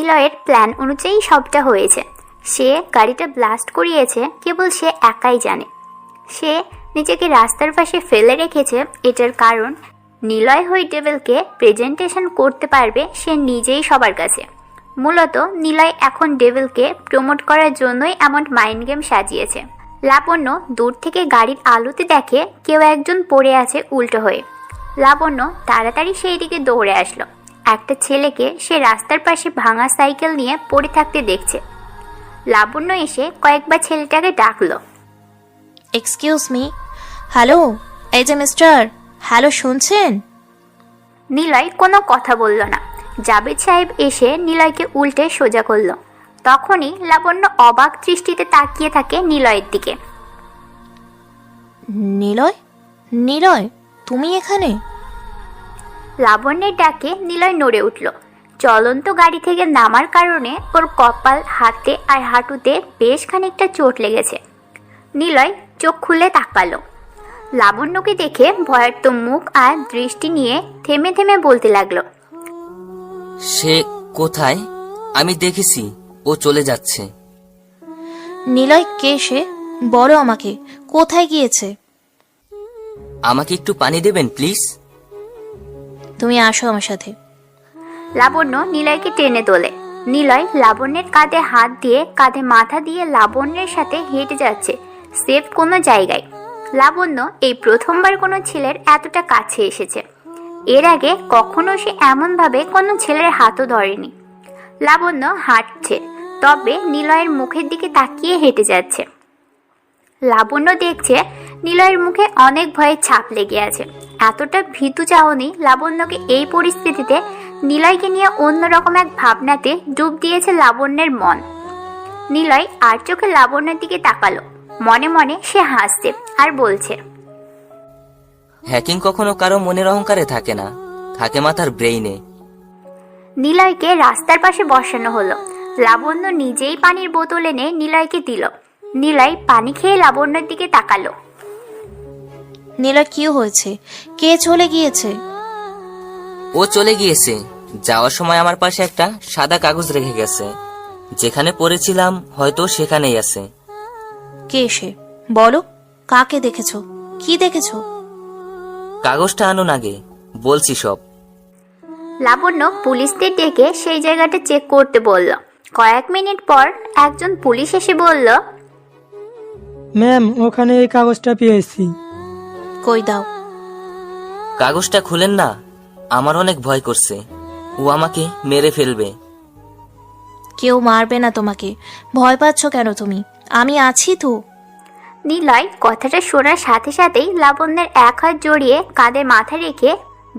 নিলয়ের প্ল্যান অনুযায়ী সবটা হয়েছে। সে গাড়িটা ব্লাস্ট করিয়েছে কেবল সে একাই জানে। সে নিজেকে রাস্তার পাশে ফেলে রেখেছে, এটার কারণ নিলয় হয়ে ডেভিলকে প্রেজেন্টেশন করতে পারবে সে নিজেই সবার কাছে। মূলত নিলয় এখন ডেভিলকে প্রমোট করার জন্যই এমন মাইন্ড গেম সাজিয়েছে। লাবণ্য দূর থেকে গাড়ির আলোতে দেখে কেউ একজন পড়ে আছে উল্টো হয়ে। লাবণ্য তাড়াতাড়ি সেই দিকে দৌড়ে আসলো। একটা ছেলেকে সে রাস্তার পাশে ভাঙা সাইকেল নিয়ে পড়ে থাকতে দেখছে। লাবণ্য এসে কয়েকবার ছেলেটাকে ডাকলো। এক্সকিউজ মি, হ্যালো, এই যে মিস্টার, হ্যালো শুনছেন? নিলয় কোনো কথা বলল না। জাবেদ সাহেব এসে নিলয়কে উল্টে সোজা করলো। তখনই লাবণ্য অবাক দৃষ্টিতে তাকিয়ে থাকে নিলয়ের দিকে। নিলয়, নিলয়, তুমি এখানে? লাবণ্যের ডাকে নিলয় নড়ে উঠল। চলন্ত গাড়ি থেকে নামার কারণে ওর কপাল, হাতে আর হাঁটুতে বেশ খানিকটা চোট লেগেছে। নিলয় চোখ খুলে তাকালো। লাবণ্যকে দেখে ভয়ার্ত মুখ আর দৃষ্টি নিয়ে থেমে থেমে বলতে লাগলো, সে কোথায়? আমি দেখেছি ও চলে যাচ্ছে। নিলয় কে সে? বলো আমাকে, কোথায় গিয়েছে? আমাকে একটু পানি দেবেন প্লিজ? তুমি আসো আমার সাথে। লাবণ্য নিলয়কে টেনে তোলে। নিলয় লাবণ্যের কাঁধে হাত দিয়ে, কাঁধে মাথা দিয়ে লাবণ্যের সাথে হেঁটে যাচ্ছে সেফ কোনো জায়গায়। লাবণ্য এই প্রথমবার কোনো ছেলের এতটা কাছে এসেছে। এর আগে কখনো সে এমনভাবে কোনো ছেলের হাতও ধরেনি। লাবণ্য হাঁটছে, তবে নিলয়ের মুখের দিকে তাকিয়ে হেঁটে যাচ্ছে। লাবণ্য দেখছে নিলয়ের মুখে অনেক ভয়ের ছাপ লেগে আছে। এতটা ভীতু চাহনি লাবণ্যকে এই পরিস্থিতিতে নিলয়কে নিয়ে অন্যরকম এক ভাবনাতে ডুব দিয়েছে লাবণ্যের মন। নিলয় আর চোখে লাবণ্যের দিকে তাকালো। মনে মনে সে হাসছে আর বলছে, হ্যাকিং কখনো কারো মনের অহংকারে থাকে না, থাকে মাথার ব্রেইনে। নিলয়কে রাস্তার পাশে বসানো হলো। লাবণ্য নিজেই পানির বোতল এনে নিলয়কে দিল। নিলয় পানি খেয়ে লাবণ্যের দিকে তাকালো। নিলয়, কি হয়েছে? কে চলে গিয়েছে? ও চলে গিয়েছে। যাওয়ার সময় আমার পাশে একটা সাদা কাগজ রেখে গেছে। যেখানে পড়েছিলাম হয়তো সেখানেই আছে। কে সে? বলো, কাকে দেখেছো? কি দেখেছো? কাগজটা আনুন আগে, বলছি সব। লাবণ্য পুলিশদের ডেকে সেই জায়গাটা চেক করতে বলল। কয়েক মিনিট পর একজন পুলিশ এসে বলল, ম্যাম, ওখানে এই কাগজটা পেয়েছি। কই দাও। কাগজটা খুলেন না, আমার অনেক ভয় করছে। ও আমাকে মেরে ফেলবে। কেউ মারবে না তোমাকে, ভয় পাচ্ছ কেন তুমি? আমি আছি তো। নিলয় কথাটা শোনার সাথে সাথেই লাবণ্যের এক হাত জড়িয়ে কাঁধে মাথা রেখে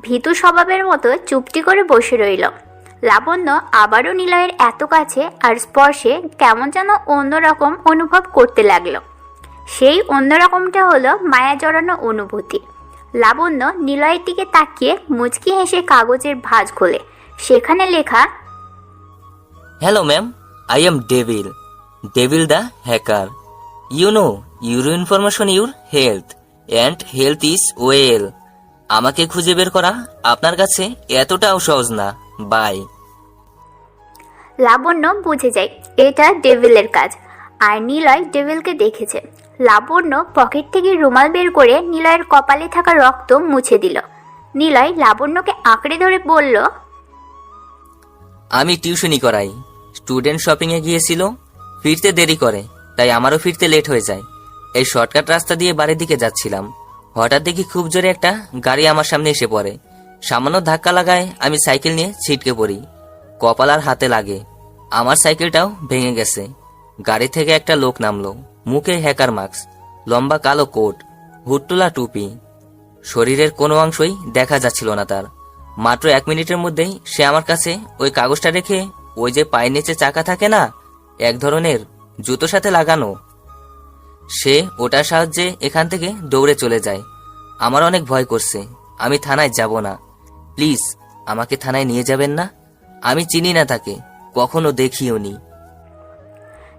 ভীতু স্বভাবের মতো চুপটি করে বসে রইল। লাবণ্য আবারও নিলয়ের এত কাছে আর স্পর্শে কেমন যেন অন্যরকম অনুভব করতে লাগলো। সেই অন্যরকমটা হলো মায়া জড়ানো অনুভূতি। লাবণ্য নিলয়ের দিকে তাকিয়ে মুচকি হেসে কাগজের ভাঁজ খোলে। সেখানে লেখা, hello ma'am, I am Devil, Devil the hacker. You know your information your health, and health is well. আমাকে খুঁজে বের করা আপনার কাছে এতটাও সহজ না। বাই। লাবণ্য বুঝে যায় এটা ডেভিলের কাজ, আর নিলয় ডেভিলকে দেখেছে। লাবণ্য পকেট থেকে রুমাল বের করে নিলয়ের কপালে থাকা রক্ত মুছে দিল। নিলয় লাবণ্যকে আঁকড়ে ধরে বলল, আমি টিউশনি করাই। স্টুডেন্ট শপিংয়ে গিয়েছিল, ফিরতে দেরি করে, তাই আমারও ফিরতে লেট হয়ে যায়। এই শর্টকাট রাস্তা দিয়ে বাড়ির দিকে যাচ্ছিলাম। হঠাৎ দেখি খুব জোরে একটা গাড়ি আমার সামনে এসে পড়ে। সামান্য ধাক্কা লাগায় আমি সাইকেল নিয়ে ছিটকে পড়ি। কপাল আর হাতে লাগে। আমার সাইকেলটাও ভেঙে গেছে। গাড়ি থেকে একটা লোক নামলো, মুখে হ্যাকার মাস্ক, লম্বা কালো কোট, হুট্টোলা টুপি। শরীরের কোনো অংশই দেখা যাচ্ছিল না তার। মাত্র 1 মিনিটের মধ্যেই সে আমার কাছে ওই কাগজটা রেখে, ওই যে পায়ের নিচে চাকা থাকে না, এক ধরনের জুতোর সাথে লাগানো, সে ওটার সাহায্যে এখান থেকে দৌড়ে চলে যায়। আমার অনেক ভয় করছে। আমি থানায় যাব না, প্লিজ আমাকে থানায় নিয়ে যাবেন না। আমি চিনি না তাকে, কখনো দেখিও নি।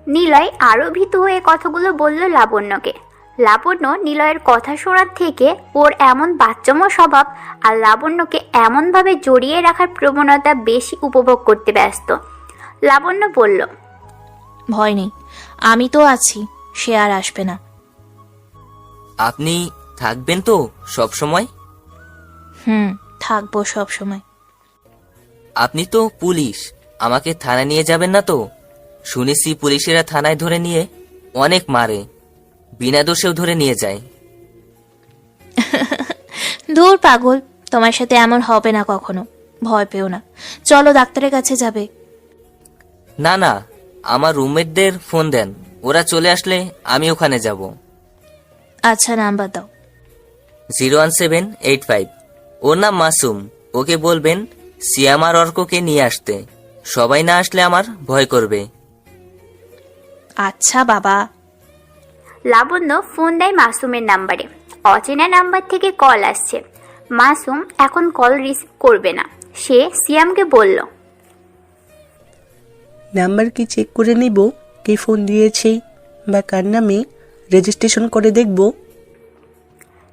নিলয় আরো ভীতু হয়ে কথাগুলো বলল লাবণ্যকে। লাবণ্য নিলয়ের কথা শোনার থেকে ওর এমন বাচ্চামো স্বভাব আর লাবণ্যকে এমনভাবে জড়িয়ে রাখার প্রবণতা বেশি উপভোগ করতে ব্যস্ত। লাবণ্য বলল, ভয় নেই, আমি তো আছি, সে আর আসবে না। আপনি থাকবেন তো সব সময়? থাকবো সব সময়। আপনি তো পুলিশ, আমাকে থানায় নিয়ে যাবেন না তো? শুনেছি পুলিশেরা থানায় ধরে নিয়ে অনেক মারে, বিনা দোষেও ধরে নিয়ে যায়। দূর পাগল, তোমার সাথে এমন হবে না কখনো, ভয় পেও না। চলো ডাক্তারের কাছে যাবে। না না, আমার রুমমেটদের ফোন দেন, ওরা চলে আসলে আমি ওখানে যাব। আচ্ছা, নাম্বার দাও। 01785। ওর নাম মাসুম, ওকে বলবেন সিয়াম আর অর্ককে নিয়ে আসতে। সবাই না আসলে আমার ভয় করবে। আচ্ছা বাবা। লাবণ্য ফোন দেয় মাসুমের নাম্বারে। অচেনা নাম্বার থেকে কল আসছে। মাসুম এখন কল রিসিভ করবে না। সে সিয়ামকে বলল, নাম্বার কি চেক করে নিব, কে ফোন দিয়েছে বা কার নামে, রেজিস্ট্রেশন করে দেখব?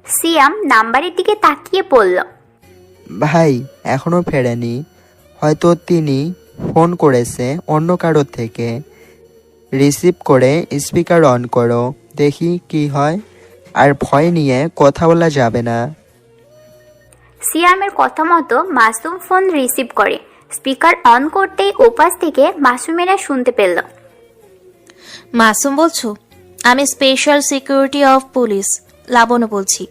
সিয়াম নাম্বারের দিকে তাকিয়ে বলল, ভাই এখনো ফেরেনি, হয়তো তিনি ফোন করেছে অন্য কারোর থেকে। রিসিভ করে স্পিকার অন করো, দেখি কি হয়। আর ভয় নিয়ে কথা বলা যাবে না। সিয়ামের কথা মতো মাসুম ফোন রিসিভ করে। স্পিকার অন করতেই ওপাশ থেকে মাসুমেরা শুনতে পেল, মাসুম বলছো? আমি স্পেশাল সিকিউরিটি অফ পুলিশ লাবণ্য বলছি।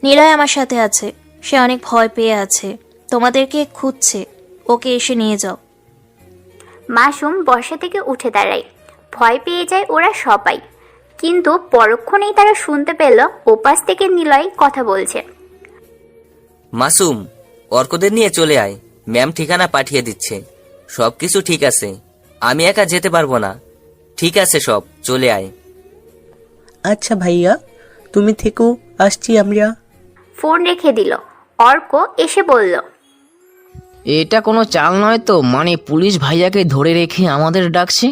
নীলয় আমার সাথে আছে, সে অনেক ভয় পেয়ে আছে, তোমাদেরকে খুঁজছে, ওকে এসে নিয়ে যাও। মাসুম বসা থেকে উঠে দাঁড়ায়। ভয় পেয়ে যায় ওরা সবাই। কিন্তু পরক্ষণেই তারা শুনতে পেল ওপাশ থেকে নিলয় কথা বলছে। মাসুম, অর্কদের নিয়ে চলে আয়, ম্যাম ঠিকানা পাঠিয়ে দিচ্ছে। সবকিছু ঠিক আছে, আমি একা যেতে পারবো না। ঠিক আছে, সব চলে আয়। আচ্ছা ভাইয়া, তুমি থেকো, আসছি আমরা। ফোন রেখে দিল। অর্ক এসে বলল, এটা কোনো চাল নয় তো, মানে পুলিশ ভাইয়াকে ধরে রেখে আমাদের ডাকছে?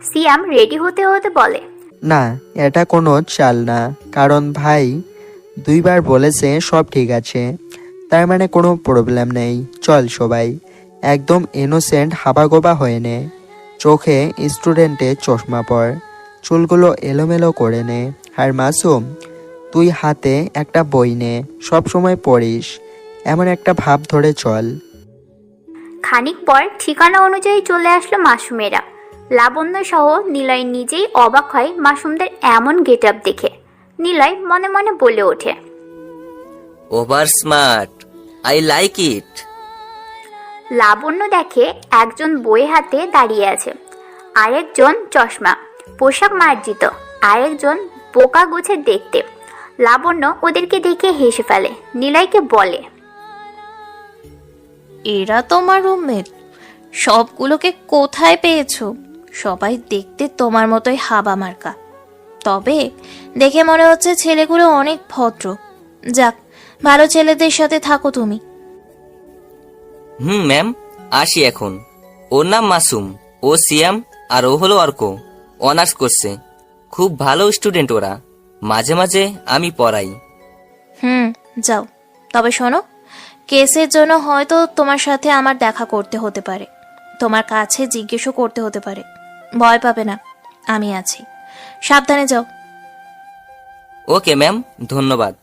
সিয়াম রেডি হতে হতে বলে, না, এটা কোনো চাল না, কারণ ভাই 2বার বলেছে সব ঠিক আছে, তার মানে কোনো প্রবলেম নেই। চল সবাই, একদম ইনোসেন্ট হাবাগোবা হয়ে নে। চোখে স্টুডেন্টের চশমা পর, চুলগুলো এলোমেলো করে নে। আর মাসুম, তুই হাতে একটা বই নে, সব সময় পড়িস, এমন একটা ভাব ধরে চল। খানিক পর ঠিকানা অনুযায়ী চলে আসলো মাসুমেরা। লাবণ্য সহ নিলয় নিজেই অবাক হয় মাসুমদের এমন গেট আপ দেখে। নিলয় মনে মনে বলে ওঠে, over smart, I like it. Labanya দেখে একজন বই হাতে দাঁড়িয়ে আছে, আরেকজন চশমা, পোশাক মার্জিত, আরেকজন বোকা গুছে দেখতে। লাবণ্য ওদেরকে দেখে হেসে ফেলে। নিলয়কে বলে, এরা তোমার রুমমেট? সবগুলোকে কোথায় পেয়েছো? সবাই দেখতে তোমার মতোই হাবা মার্কা, তবে দেখে মনে হচ্ছে ছেলেগুলো অনেক ভদ্র। যাক, ভালো ছেলেদের সাথে থাকো তুমি। ম্যাম, আসি এখন। ওর নাম মাসুম, ও সিয়াম, আর ও হলো অর্ক, অনার্স করছে। খুব ভালো স্টুডেন্ট ওরা, মাঝে মাঝে আমি পড়াই। যাও। তবে শোনো, কেসের জন্য হয়তো তোমার সাথে আমার দেখা করতে হতে পারে, তোমার কাছে জিজ্ঞেসও করতে হতে পারে। ভয় পাবে না, আমি আছি। সাবধানে যাও। ওকে ম্যাম, ধন্যবাদ।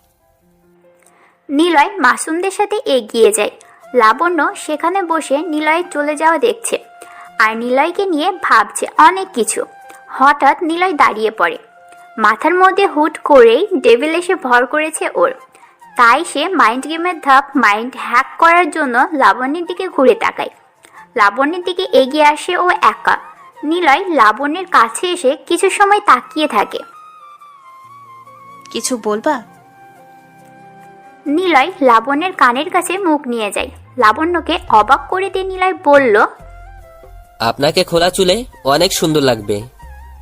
নিলয় মাসুমদের সাথে এগিয়ে যায়। লাবণ্য সেখানে বসে নিলয়ের চলে যাওয়া দেখছে আর নিলয়কে নিয়ে ভাবছে অনেক কিছু। হঠাৎ নিলয় দাঁড়িয়ে পড়ে। মাথার মধ্যে হুট করেই ডেভিল এসে ভর করেছে ওর। তাই সে মাইন্ড গেমের ধাপ মাইন্ড হ্যাক করার জন্য লাবণ্যের দিকে ঘুরে তাকায়। লাবণ্যের দিকে এগিয়ে আসে ও একা। নিলয় লাবণ্যের কাছে এসে কিছু সময় তাকিয়ে থাকে। কিছু বলবা? নিলয় লাবণ্যের কানের কাছে মুখ নিয়ে যায়। লাবণ্যকে অবাক করে দিয়ে নিলয় বলল, আপনাকে খোলা চুলে অনেক সুন্দর লাগবে,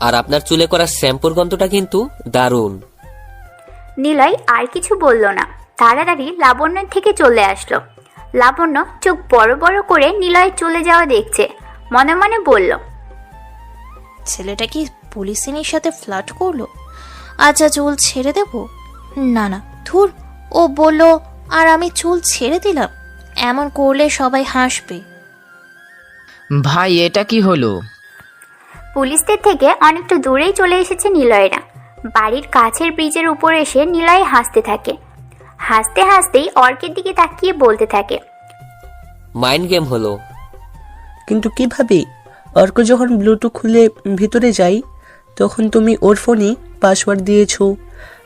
আর আপনার চুলে করা শ্যাম্পুর গন্ধটা কিন্তু দারুণ। নিলয় আর কিছু বলল না, তাড়াতাড়ি লাবণ্যের থেকে চলে আসলো। লাবণ্য চোখ বড় বড় করে নিলয় চলে যাওয়া দেখছে। মনে মনে বলল, ছেলেটা কি পুলিশিনীর সাথে ফ্লার্ট করলো? আচ্ছা, চুল ছেড়ে দেব? না না, ধুর, ও বললো আর আমি চুল ছেড়ে দিলাম। এমন করলে সবাই হাসবে। ভাই এটা কি হলো? পুলিশদের থেকে অনেকটা দূরেই চলে এসেছে নিলয়রা। বাড়ির কাছের ব্রিজের উপর এসে নিলয় হাসতে থাকে। হাসতে হাসতেই অর্কের দিকে তাকিয়ে বলতে থাকে, মাইন্ড গেম হলো। কিন্তু কিভাবে? অর্ক যখন ব্লুটুথ খুলে ভিতরে যাই তখন তুমি ওর ফোনে পাসওয়ার্ড দিয়েছো,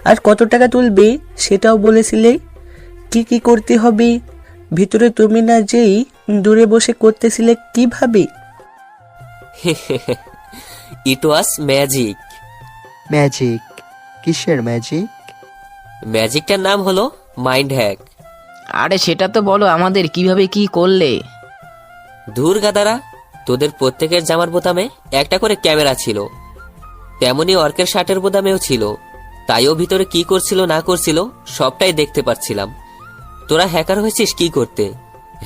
আর কত টাকা তুলবে সেটাও বলেছিলে। কি কি করতে হবে ভিতরে তুমি না যেই দূরে বসে করতেছিলে কিভাবে? ইট ওয়াজ ম্যাজিক। ম্যাজিক? কিসের ম্যাজিক? ম্যাজিকটার নাম হলো মাইন্ড হ্যাক। আরে সেটা তো বলো আমাদের, কিভাবে কি করলে? ধুর গাদারা, তোদের প্রত্যেকের জামার বোতামে একটা করে ক্যামেরা ছিল, তেমনি অর্কের শার্টের বোতামেও ছিল। তাইও ভিতরে কি করছিল না করছিল সবটাই দেখতে পাচ্ছিলাম। তোরা হ্যাকার হয়েছিস কি করতে?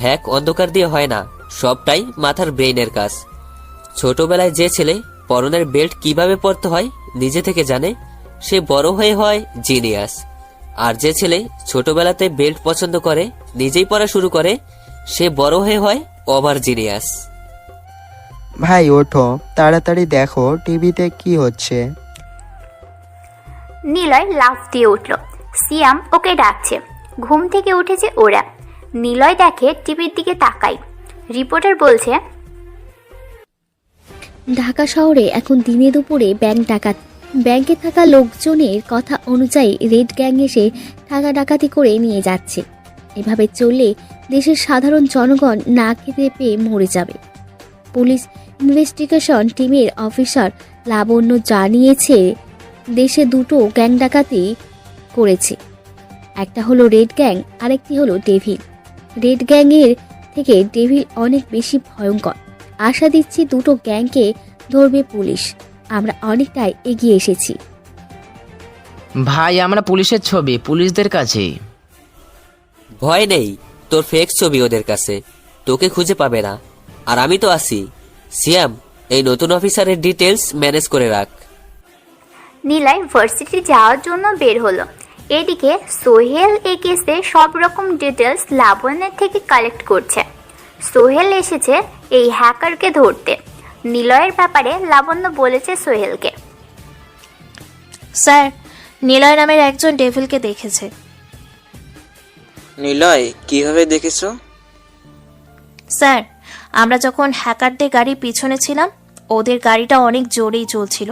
হ্যাক অন্ধকার দিয়ে হয় না, সবটাই মাথার ব্রেইনের কাজ। ছোটবেলায় যে ছেলে পরনের বেল্ট কিভাবে পরতে হয় নিজে থেকে জানে, সে বড় হয়ে হয় জিনিয়াস। আর যে ছেলে ছোটবেলাতে বেল্ট পছন্দ করে নিজেই পরা শুরু করে, সে বড় হয়ে হয় ওভার জিনিয়াস। ভাই ওঠো, তাড়াতাড়ি দেখো টিভিতে কি হচ্ছে। নিলয় লাফ দিয়ে উঠল। সিয়াম ওকে ডাকছে। ঘুম থেকে উঠেছে ওরা। নিলয় দেখে টিভির দিকে তাকায়। রিপোর্টার বলছে, ঢাকা শহরে এখন দিনে দুপুরে ব্যাংক ডাকাত। ব্যাংকে থাকা লোকজনের কথা অনুযায়ী রেড গ্যাং এসে টাকা ডাকাতি করে নিয়ে যাচ্ছে। এভাবে চললে দেশের সাধারণ জনগণ না খেতে পেয়ে মরে যাবে। পুলিশ ইনভেস্টিগেশন টিমের অফিসার লাবণ্য জানিয়েছে, দেশে দুটো গ্যাং ডাকাতি করেছে। একটা হলো রেড গ্যাং, আরেকটি হলো ডেভিল। রেড গ্যাংয়ের থেকে ডেভিল অনেক বেশি ভয়ঙ্কর। আশা দিচ্ছি দুটো গ্যাংকে ধরবে পুলিশ। আমরা অনেকটাই এগিয়ে এসেছি। ভাই আমরা পুলিশের ছবি পুলিশদের কাছে। ভয় নেই, তোর ফেক ছবি ওদের কাছে, তোকে খুঁজে পাবে না। আর আমি তো আছি। সিয়াম, এই নতুন অফিসারের ডিটেলস ম্যানেজ করে রাখ। নিলয় ভার্সিটি যাওয়ার জন্য বের হলো। এদিকে সোহেল এই কেসে সব রকম ডিটেলস লাবণ্যের থেকে কালেক্ট করছে। সোহেল এসেছে এই হ্যাকারকে ধরতে। নিলয়ের ব্যাপারে লাবণ্য বলেছে সোহেলকে। স্যার, নিলয় নামের একজন ডেভিলকে দেখেছে। নিলয়, কিভাবে দেখেছো? স্যার, আমরা যখন হ্যাকারদের গাড়ির পিছনে ছিলাম, ওদের গাড়িটা অনেক জোরেই চলছিল।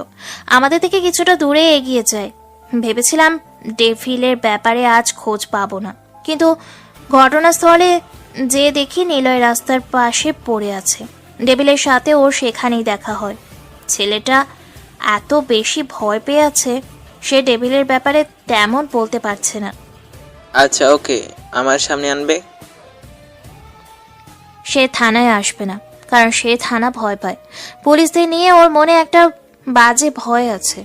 আমাদের থেকে কিছুটা দূরে এগিয়ে যায়। ভেবেছিলাম ডেভিলের ব্যাপারে আজ খোঁজ পাবো না, কিন্তু ঘটনাস্থলে যে দেখি নিলয় রাস্তার পাশে পড়ে আছে। ডেভিলের সাথে ওর সেখানেই দেখা হয়। ছেলেটা এত বেশি ভয় পেয়ে আছে, সে ডেভিলের ব্যাপারে তেমন বলতে পারছে না। আচ্ছা ওকে, আমার সামনে আনবে? সে থানায় আসবে না, কারণ সে থানা ভয় পায়। পুলিশদের নিয়ে ওর মনে একটা বাজে ভয় আছে।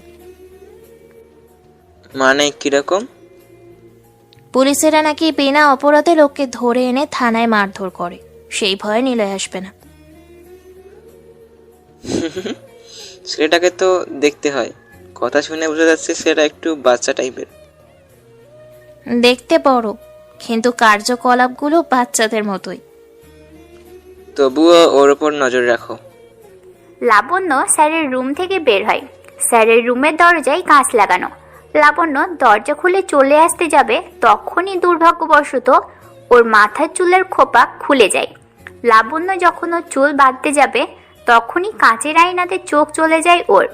মানে কিরকম? পুলিশেরা নাকি বিনা অপরাধে লোককে ধরে এনে থানায় মারধর করে, সেই ভয়ে নিলয় আসবে না। ছেলেটাকে তো দেখতে হয়, কথা শুনে বোঝা যাচ্ছে সেটা একটু বাচ্চা টাইপের। দেখতে বড়, কিন্তু কার্যকলাপগুলো বাচ্চাদের মতোই। তবুও ওর ওপর নজর রাখো। লাবণ্য স্যারের রুম থেকে বের হয়। স্যারের রুমের দরজায় কাঁচ লাগানো। লাবণ্য দরজা খুলে চলে আসতে যাবে, তখনই দুর্ভাগ্যবশত ওর মাথার চুলের খোপা খুলে যায়। লাবণ্য যখন ওর চুল বাঁধতে যাবে, তখনই কাঁচের আয়নাতে চোখ চলে যায় ওর।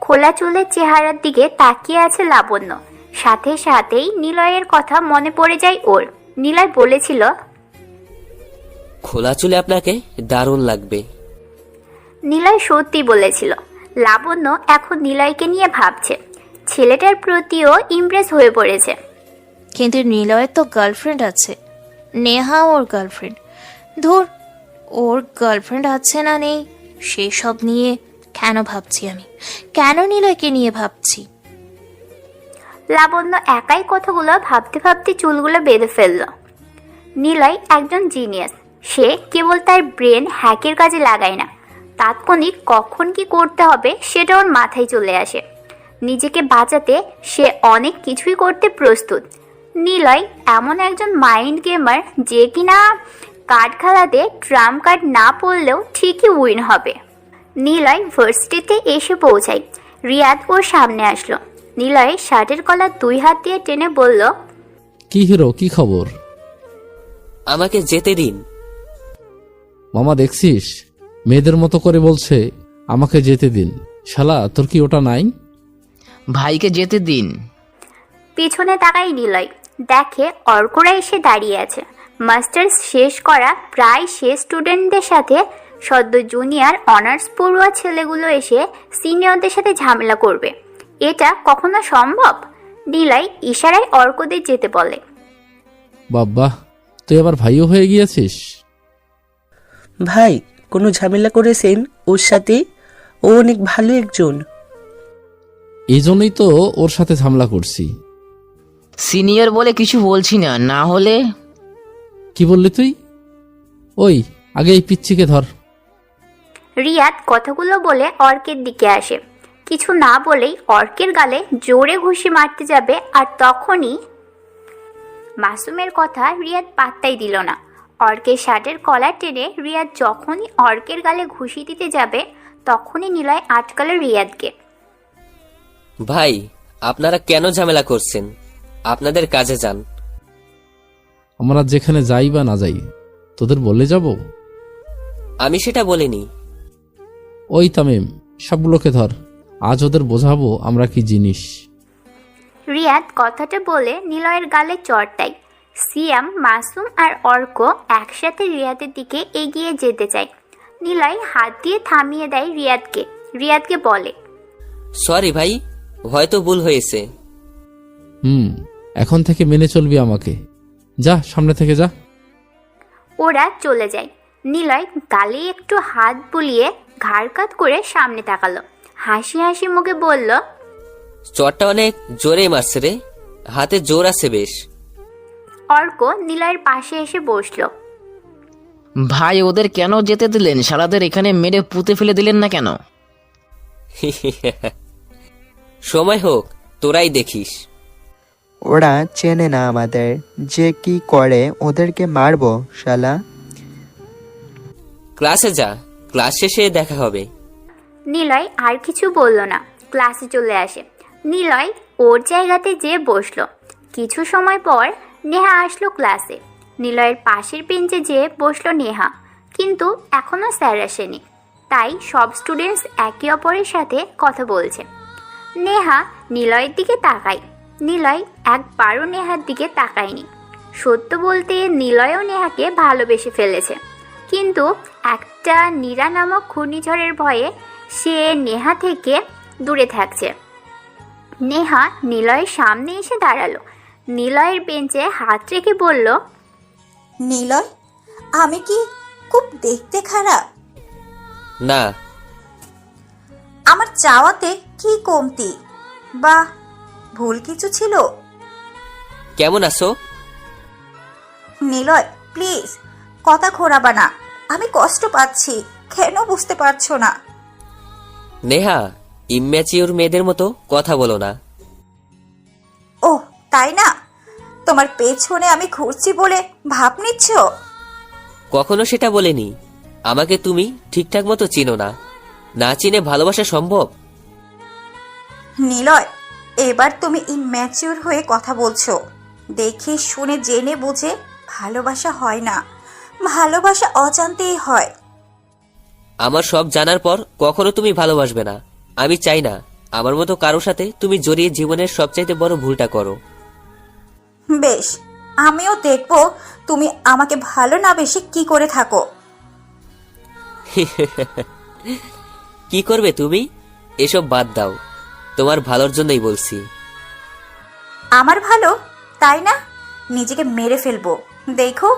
খোলা চুলের চেহারার দিকে তাকিয়ে আছে লাবণ্য। সাথে সাথেই নিলয়ের কথা মনে পড়ে যায় ওর। নিলয় বলেছিল, খোলা চুলে আপনাকে দারুণ লাগবে। নিলয় সত্যি বলেছিল। লাবণ্য এখন নিলয়কে নিয়ে ভাবছে। ছেলেটার প্রতিও ইমপ্রেস হয়ে পড়েছে। কিন্তু নিলয়ের তো গার্লফ্রেন্ড আছে, নেহা ওর গার্লফ্রেন্ড। ধুর, ওর গার্লফ্রেন্ড আছে না নেই সেসব নিয়ে কেন ভাবছি আমি? কেন নিলয়কে নিয়ে ভাবছি? লাবণ্য একাই কথাগুলো ভাবতে ভাবতে চুলগুলো বেঁধে ফেলল। নিলয় একজন জিনিয়াস। সে কেবল তার ব্রেন হ্যাকের কাজে লাগায় না, তাৎক্ষণিক কখন কি করতে হবে সেটা ওর মাথায় চলে আসে। নিজেকে বাঁচাতে সে অনেক কিছুই করতে প্রস্তুত। নিলয় এমন একজন মাইন্ড গেমার যে কিনা কার্ড খেলাতে ট্রাম কার্ড না পড়লেও ঠিকই উইন হবে। নিলয় ভার্সিটিতে এসে পৌঁছায়। রিয়াদ ওর সামনে আসলো। নিলয় শার্টের কলার 2 হাত দিয়ে টেনে বলল, কি হিরো, কি খবর? আমাকে যেতে দিন। মামা দেখছিস, মেয়েদের মতো করে বলছে আমাকে যেতে দিন। শালা, তোর কি ওটা নাই? ভাইকে যেতে দিন। পিছনে তাকাই নিলয়, দেখে অর্করা এসে দাঁড়িয়ে আছে। মাস্টার্স শেষ করা প্রায় শেষ স্টুডেন্টদের সাথে সদ্য জুনিয়র অনার্স পড়ুয়া ছেলেগুলো এসে সিনিয়রদের সাথে ঝামেলা করবে, এটা কখনো সম্ভব? নিলয় ইশারায় অর্কদের যেতে বলে। বাবা, তুই আবার ভাইও হয়ে গিয়েছিস? ভাই কোনো ঝামেলা করেছেন ওর সাথে? ও অনেক ভালো একজন। এই জন্যই তো ওর সাথে ঝামেলা করছি। সিনিয়র বলে কিছু বলছি না, না হলে। কি বললি তুই? ওই আগে এই পিচ্চিকে ধর। রিয়াদ কথাগুলো বলে অর্কের দিকে আসে। কিছু না বলেই অর্কের গালে জোরে ঘুষি মারতে যাবে, আর তখনই মাসুমের কথা রিয়াদ পাত্তাই দিল না। অর্কের শার্টের কলার টেনে রিয়াদ যখনই অর্কের গালে ঘুষি দিতে যাবে, তখনই নিলয় আটকাল রিয়াদকে। ভাই, আপনারা কেন ঝামেলা করছেন? আপনাদের কাজে যান। আমরা যেখানে যাই বা না যাই, তোদের বললে যাব? আমি সেটা বলিনি। ওই তামিম, সবগুলোকে ধর, আজ ওদের বোঝাবো আমরা কি জিনিস। রিয়াদ কথাটা বলে নিলয়ের গালে চড়টাই। সিয়াম, মাসুম আর অর্ক একসাথে রিয়াদের দিকে এগিয়ে যেতে চায়। নিলয় হাত দিয়ে থামিয়ে দেয় রিয়াদকে। রিয়াদকে বলে, সরি ভাই, হয়তো ভুল হয়েছে। এখন থেকে মেনে চলবি আমাকে। যা, সামনে থেকে যা। ওরা চলে যায়। নিলয় গালে একটু হাত বুলিয়ে ঘাড় কাত করে সামনে তাকালো। হাসি হাসি মুখে বলল, চটটা অনেক জোরে মারছে রে, হাতে জোর আছে বেশ। অর্ক নিলয়ের পাশে এসে বসলো। ভাই ওদের কেন যেতে দিলেন? শালাদের এখানে মেরে পুঁতে ফেলে দিলেন না কেন? সময় হোক, তোরাই দেখিস। ওরা চেনে না আমাদের, যে কি করে ওদেরকে মারবো শালা। ক্লাসে যা, ক্লাস শেষে দেখা হবে। নিলয় আর কিছু বলল না, ক্লাসে চলে আসে। নিলয় ওর জায়গাতে যেয়ে বসলো। কিছু সময় পর নেহা আসলো ক্লাসে। নিলয়ের পাশের বেঞ্চে যেয়ে বসলো নেহা, কিন্তু এখনো স্যার আসেনি, তাই সব স্টুডেন্টস একে অপরের সাথে কথা বলছে। নেহা নিলয়ের দিকে তাকায়। নিলয় একবারও নেহার দিকে তাকায়নি। সত্য বলতে নিলয়ও নেহাকে ভালোবেসে ফেলেছে, কিন্তু একটা নীরা নামক ঘূর্ণিঝড়ের ভয়ে সে নেহা থেকে দূরে থাকছে। নেহা নিলয়ের সামনে এসে দাঁড়ালো। নিলয়ের বেঞ্চে হাত রেখে বলল, নিলয়, আমি কি খুব দেখতে খারাপ? না। আমার চাওয়াতে কি কমতি বা ভুল কিছু ছিল? কেমন আছো? নিলয়, প্লিজ কথা ঘোরাবা না, আমি কষ্ট পাচ্ছি, কেন বুঝতে পারছো না? নেহা, ইম্যাচিওর মেয়েদের মতো কথা বলো না। ও তাই না? তোমার পেছনে আমি ঘুরছি বলে ভাব নিচ্ছ? কখনো সেটা বলেনি। আমাকে তুমি ঠিকঠাক মতো চিনো না, না চিনে ভালোবাসা সম্ভব? নিলয়, এবার তুমি ইম্যাচিওর হয়ে কথা বলছো। দেখে শুনে জেনে বুঝে ভালোবাসা হয় না, ভালোবাসা অজান্তেই হয়। আমার সব জানার পর কখনো তুমি ভালোবাসবে না। আমি চাই না আমার মতো কারোর সাথে তুমি জড়িয়ে জীবনের সবচাইতে বড় ভুলটা করো। বেশ, আমিও দেখবো তুমি আমাকে ভালো না বেশি কি করে থাকো। কি করবে তুমি? এসব বাদ দাও, তোমার ভালোর জন্যই বলছি। আমার ভালো, তাই না? নিজেকে মেরে ফেলবো। দেখো,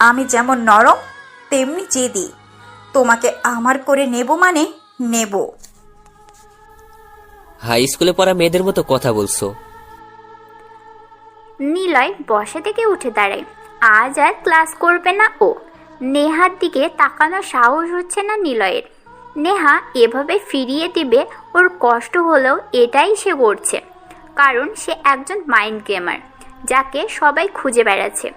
আমি যেমন নরম তেমনি জেদি। তোমাকে আমার করে নেব মানে নেব। হাই স্কুলে পড়া মেয়েদের মতো কথা বলছো। নিলয় বসা থেকে উঠে দাঁড়ায়। আজ আর ক্লাস করবে না ও। নেহার দিকে তাকানোর সাহস হচ্ছে না নিলয়ের। নেহা এভাবে ফিরিয়ে দিবে ওর কষ্ট হলেও এটাই সে করছে, কারণ সে একজন মাইন্ড গেমার, যাকে সবাই খুঁজে বেড়াচ্ছে।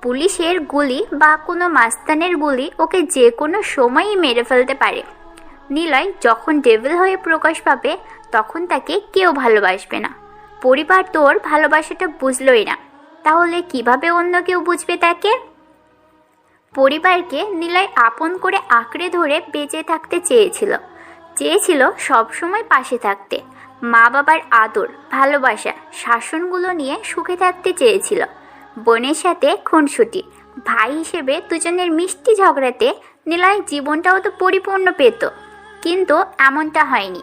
পুলিশের গুলি বা কোনো মাস্তানের গুলি ওকে যে কোনো সময়ই মেরে ফেলতে পারে। নিলয় যখন ডেভিল হয়ে প্রকাশ পাবে তখন তাকে কেউ ভালোবাসবে না। পরিবার তো ওর ভালোবাসাটা বুঝলই না, তাহলে কিভাবে অন্য কেউ বুঝবে তাকে? পরিবারকে নিলয় আপন করে আঁকড়ে ধরে বেঁচে থাকতে চেয়েছিল সবসময় পাশে থাকতে, মা বাবার আদর ভালোবাসা শাসনগুলো নিয়ে সুখে থাকতে চেয়েছিল। বোনের সাথে খুনসুটি, ভাই হিসেবে দুজনের মিষ্টি ঝগড়াতে নিলয় জীবনটাও তো পরিপূর্ণ পেত। কিন্তু এমনটা হয়নি।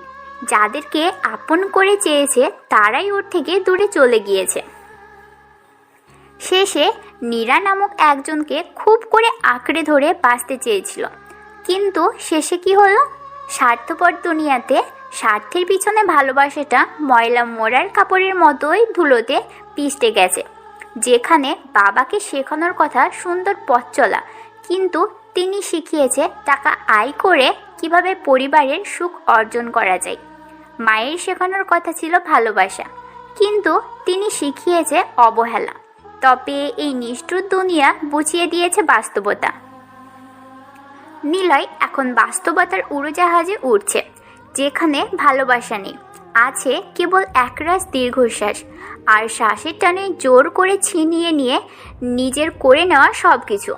যাদেরকে আপন করে চেয়েছে তারাই ওর থেকে দূরে চলে গিয়েছে। শেষে নীরা নামক একজনকে খুব করে আঁকড়ে ধরে বাঁচতে চেয়েছিল, কিন্তু শেষে কি হলো? স্বার্থপর দুনিয়াতে স্বার্থের পিছনে ভালোবাসাটা ময়লা মোড়ার কাপড়ের মতোই ধুলোতে পিষতে গেছে। যেখানে বাবাকে শেখানোর কথা সুন্দর পথ চলা, কিন্তু তিনি শিখিয়েছে টাকা আয় করে কিভাবে পরিবারের সুখ অর্জন করা যায়। মায়ের শেখানোর কথা ছিল ভালোবাসা, কিন্তু তিনি শিখিয়েছে অবহেলা। তবে এই নিষ্ঠুর দুনিয়া বুঝিয়ে দিয়েছে বাস্তবতা। নিলয় এখন বাস্তবতার উড়োজাহাজে উঠছে, যেখানে ভালোবাসা নেই, আছে কেবল একরাশ দীর্ঘশ্বাস, আর শ্বাসের টানে জোর করে ছিনিয়ে নিয়ে নিজের করে নেওয়া সব কিছু।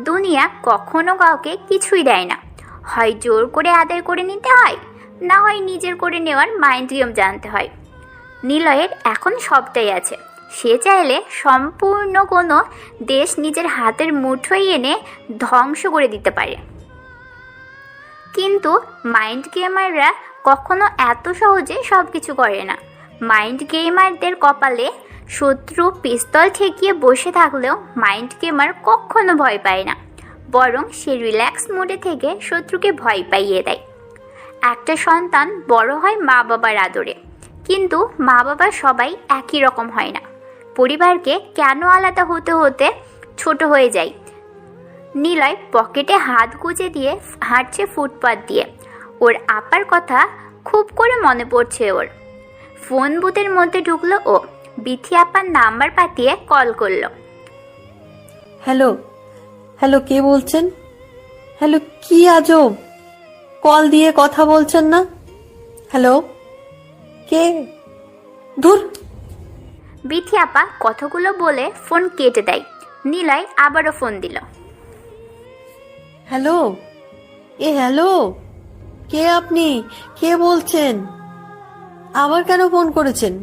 দুনিয়া কখনো কাউকে কিছুই দেয় না, হয় জোর করে আদায় করে নিতে হয়, না হয় নিজের করে নেওয়ার মাইন্ড গেম জানতে হয়। নিলয়ের এখন সবটাই আছে। সে চাইলে সম্পূর্ণ কোনো দেশ নিজের হাতের মুঠোয় এনে ধ্বংস করে দিতে পারে, কিন্তু মাইন্ড গেমাররা কখনো এত সহজে সব কিছু করে না। মাইন্ড গেমারদের কপালে শত্রু পিস্তল ঠেকিয়ে বসে থাকলেও মাইন্ড গেমার কখনো ভয় পায় না, বরং সে রিল্যাক্স মোডে থেকে শত্রুকে ভয় পাইয়ে দেয়। একটা সন্তান বড় হয় মা বাবার আদরে, কিন্তু মা বাবা সবাই একই রকম হয় না। পরিবারকে কেন আলাদা হতে হতে ছোট হয়ে যায়? নিলয় পকেটে হাত গুজে দিয়ে হাঁটছে ফুটপাত দিয়ে। ওর আপার কথা খুব করে মনে পড়ছে ওর। ফোন বুথের মধ্যে ঢুকলো ও, বিথি আপার নাম্বার পাঠিয়ে কল করলো। হ্যালো হ্যালো, কে বলছেন? হ্যালো, কি আজব, কল দিয়ে কথা বলছেন না? হ্যালো, কে? ধুর। বিথি আপা কথাগুলো বলে ফোন কেটে দেয়। নিলয় আবারও ফোন দিল। হ্যালো, হ্যালো, কে আপনি? কে বলছেন? আবার কেন ফোন করেছেন?